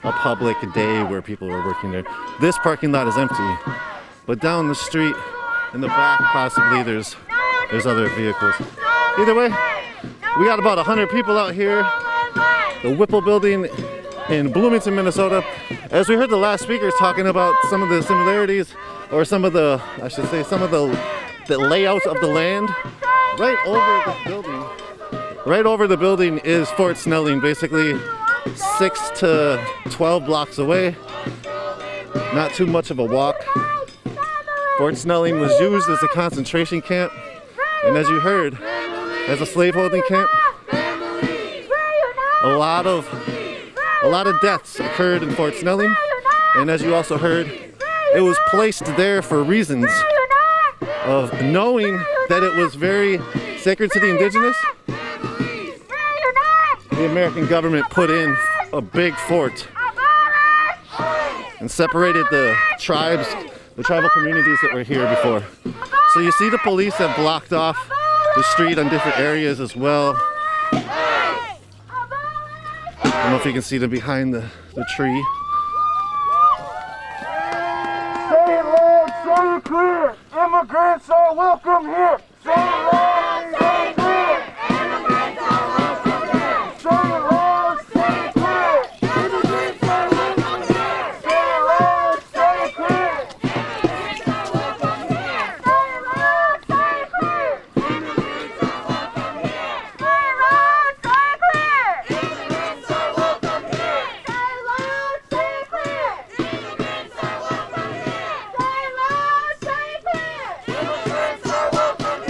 a public day where people are working there. This parking lot is empty, but down the street in the back possibly there's other vehicles. Either way, we got about 100 people out here. The Whipple building in Bloomington, Minnesota. As we heard the last speakers talking about some of the similarities, or some of the layouts of the land, right over the building is Fort Snelling, basically 6 to 12 blocks away. Not too much of a walk. Fort Snelling was used as a concentration camp, and as you heard, as a slaveholding camp. A lot of deaths occurred in Fort Snelling, and as you also heard, it was placed there for reasons of knowing that it was very sacred to the indigenous. The American government put in a big fort and separated the tribes, the tribal communities that were here before. So you see the police have blocked off the street on different areas as well. I don't know if you can see them behind the tree. Say it loud, say it clear. Immigrants are welcome here. Say it loud, say it clear. Immigrants are welcome here. Say it loud, say it clear. Immigrants are welcome here. Say it loud, say it clear. Immigrants are welcome here. Say it loud, say it clear. Immigrants are welcome here. Say it loud, say it clear. Immigrants are welcome here. Say it loud, say it clear. Immigrants are welcome here. Say it loud, say it clear. Immigrants are welcome here.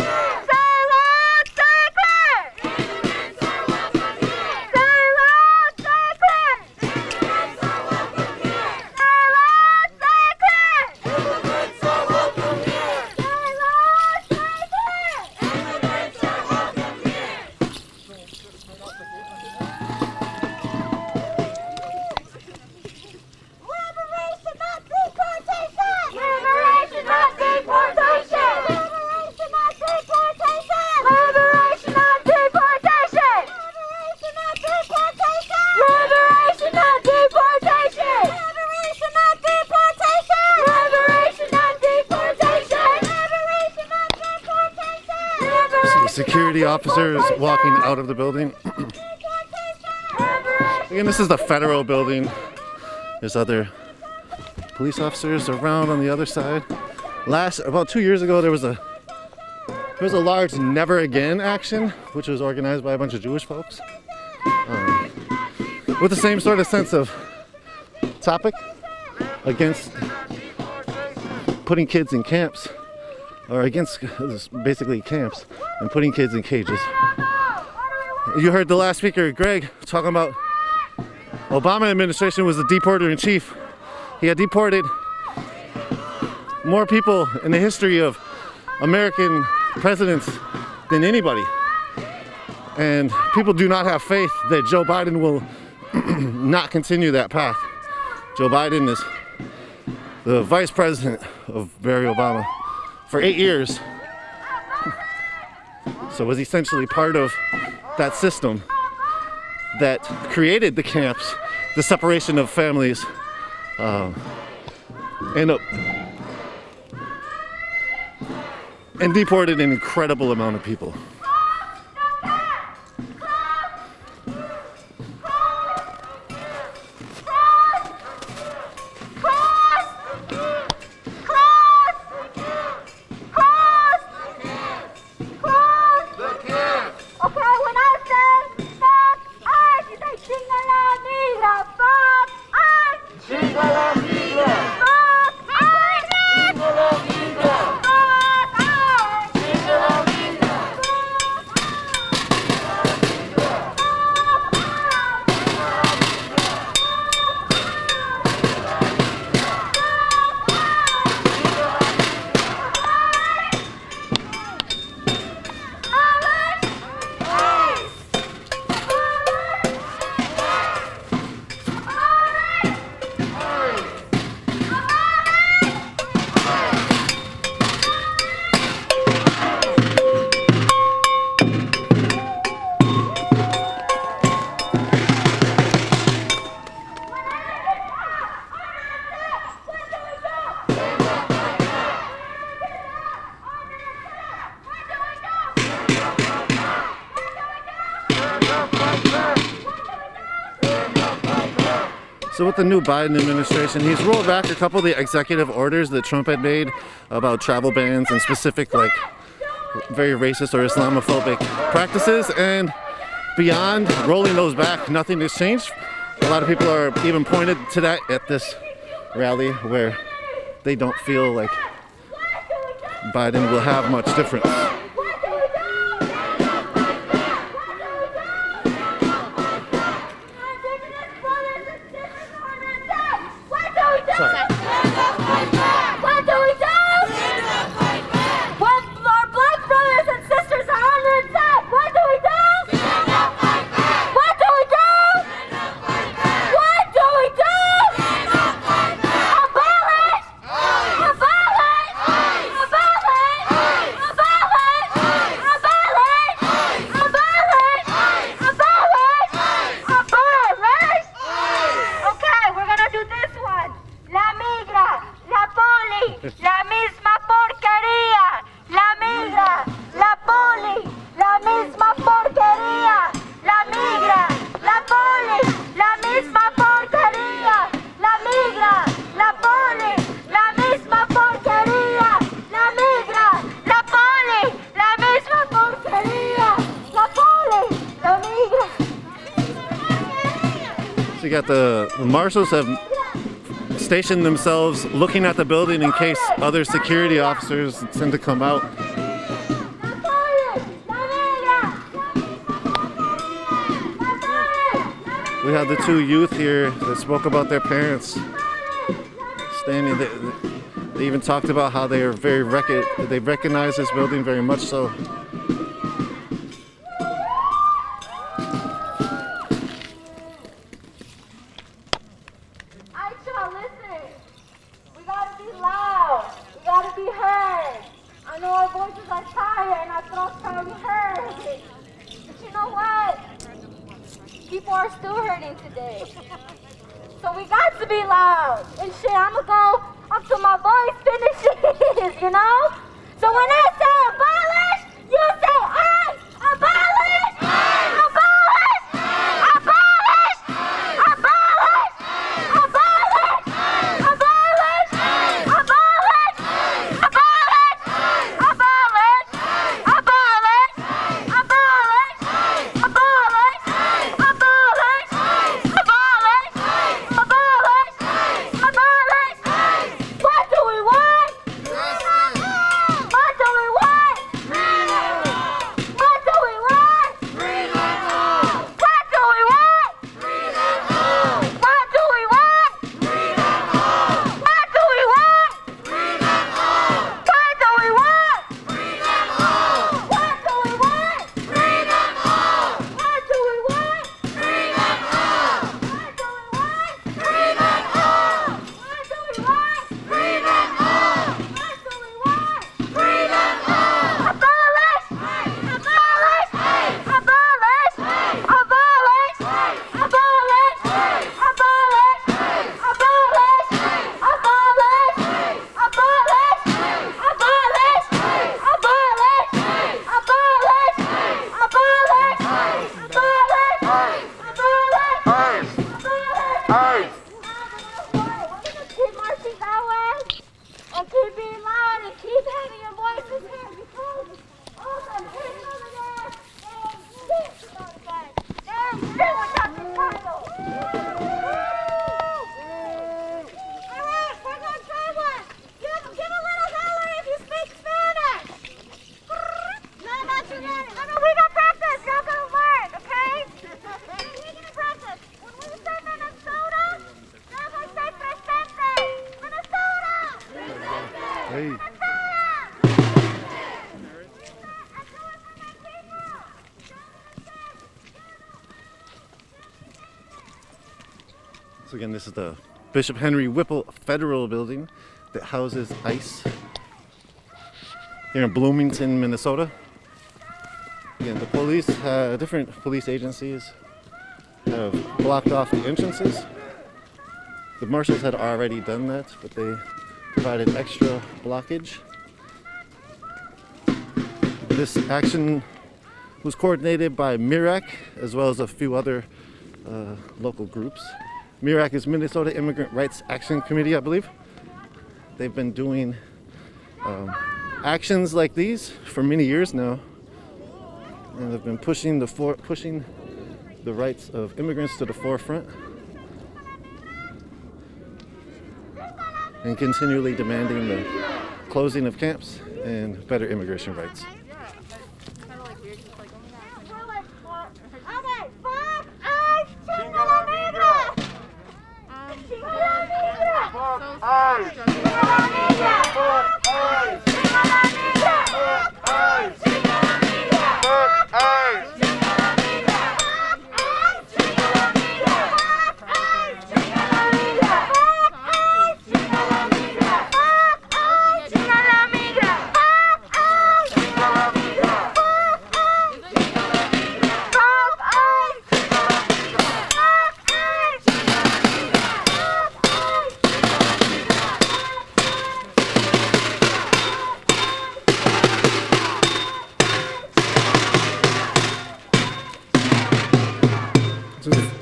The security officers walking out of the building. Again, this is the federal building. There's other police officers around on the other side. About 2 years ago, there was a large Never Again action, which was organized by a bunch of Jewish folks, with the same sort of sense of topic against putting kids in camps, or against basically camps and putting kids in cages. You heard the last speaker, Greg, talking about Obama administration was the deporter in chief. He had deported more people in the history of American presidents than anybody. And people do not have faith that Joe Biden will not continue that path. Joe Biden is the vice president of Barack Obama for 8 years. So was essentially part of that system that created the camps, the separation of families, and deported an incredible amount of people. So with the new Biden administration, he's rolled back a couple of the executive orders that Trump had made about travel bans and specific, like, very racist or Islamophobic practices. And beyond rolling those back, nothing has changed. A lot of people are even pointed to that at this rally, where they don't feel like Biden will have much difference. You got the marshals have stationed themselves looking at the building in case other security officers tend to come out. We have the two youth here that spoke about their parents standing there. They even talked about how they are they recognize this building very much so. I know our voices are tired and our throats can't be heard. But you know what? People are still hurting today. So we got to be loud. And shit, I'm gonna go up to my voice finishes, you know? So when I say abolish, you say So again, this is the Bishop Henry Whipple Federal Building that houses ICE here in Bloomington, Minnesota. Again, the police, different police agencies have blocked off the entrances. The marshals had already done that, but they provided extra blockage. This action was coordinated by MIRAC as well as a few other local groups. MIRAC is Minnesota Immigrant Rights Action Committee, I believe. They've been doing actions like these for many years now, and they've been pushing the rights of immigrants to the forefront and continually demanding the closing of camps and better immigration rights.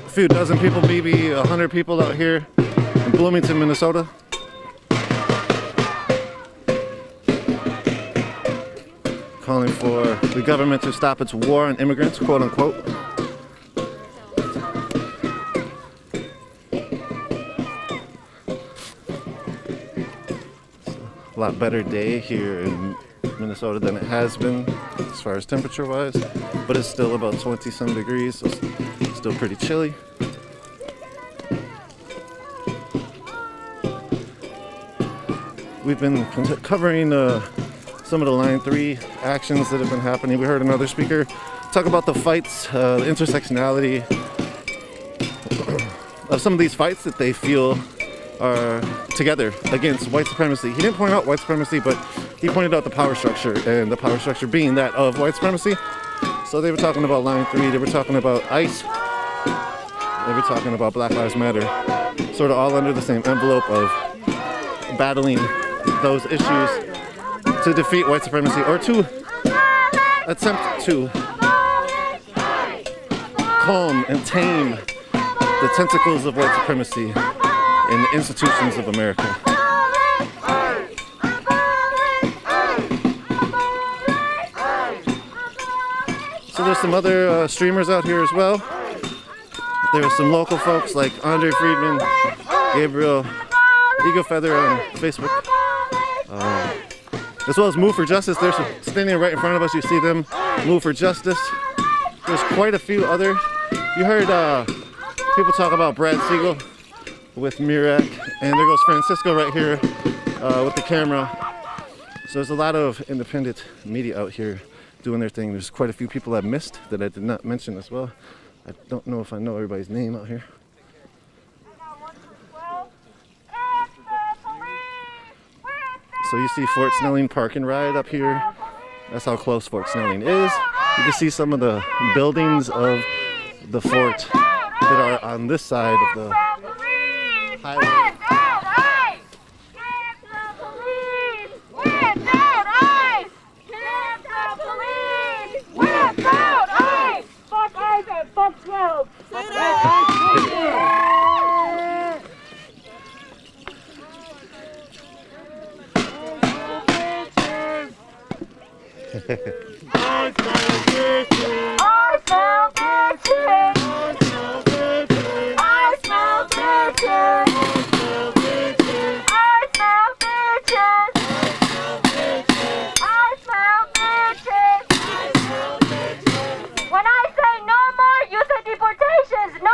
A few dozen people, maybe 100 people out here in Bloomington, Minnesota. Calling for the government to stop its war on immigrants, quote unquote. A lot better day here in Minnesota than it has been as far as temperature wise, but it's still about 20 some degrees, so it's still pretty chilly. We've been covering some of the Line 3 actions that have been happening. We heard another speaker talk about the fights, the intersectionality of some of these fights that they feel are together against white supremacy. He didn't point out white supremacy, but he pointed out the power structure, and the power structure being that of white supremacy. So they were talking about Line 3, they were talking about ICE, they were talking about Black Lives Matter, sort of all under the same envelope of battling those issues to defeat white supremacy, or to attempt to calm and tame the tentacles of white supremacy in the institutions of America. So there's some other streamers out here as well. There's some local folks like Andre Friedman, Gabriel, Eagle Feather on Facebook, as well as Move for Justice. They're standing right in front of us. You see them, Move for Justice. There's quite a few other. You heard people talk about Brad Siegel with MIRAC, and there goes Francisco right here with the camera. So there's a lot of independent media out here doing their thing. There's quite a few people I've missed that I did not mention as well. I don't know if I know everybody's name out here. So you see Fort Snelling Park and Ride up here. That's how close Fort Snelling is. You can see some of the buildings of the fort that are on this side of the highway. Deportation!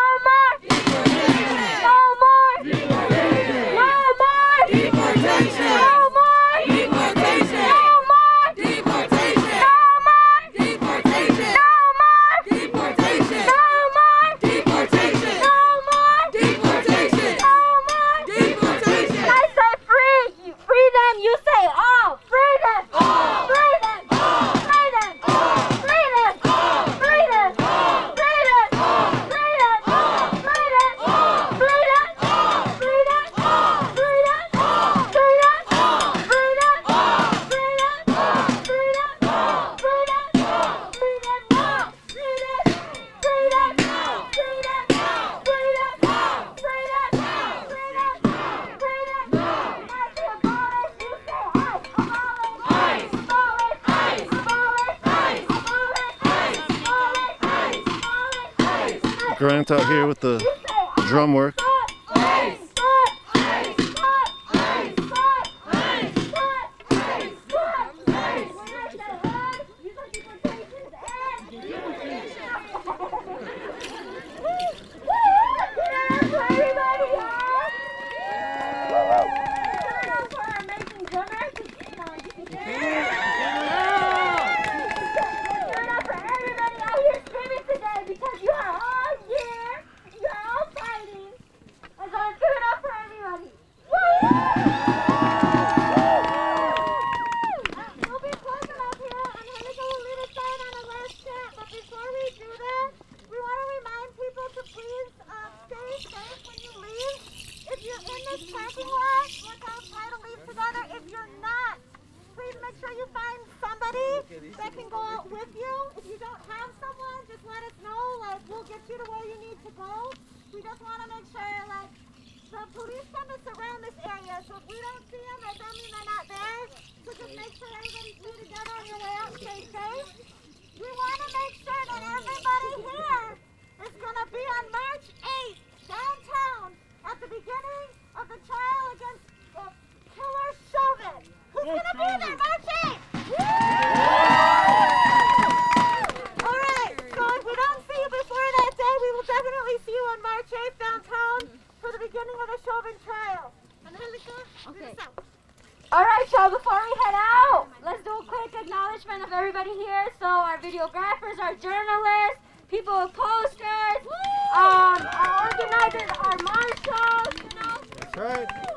Grant out here with the drum work. That can go out with you. If you don't have someone, just let us know. Like, we'll get you to where you need to go. We just want to make sure, like, the police tend to surround this area, so if we don't see them, that doesn't mean they're not there. So just make sure everybody's two together on your way out. Stay safe. We want to make sure that everybody here is going to be on March 8th, downtown, at the beginning of the trial against Killer Chauvin. Who's going to be there March 8th? Alright, so if we don't see you before that day, we will definitely see you on March 8th downtown for the beginning of the Chauvin trial. Okay. Alright, y'all, before we head out, let's do a quick acknowledgement of everybody here. So our videographers, our journalists, people with posters, our organizers, our marshals, you know. That's right.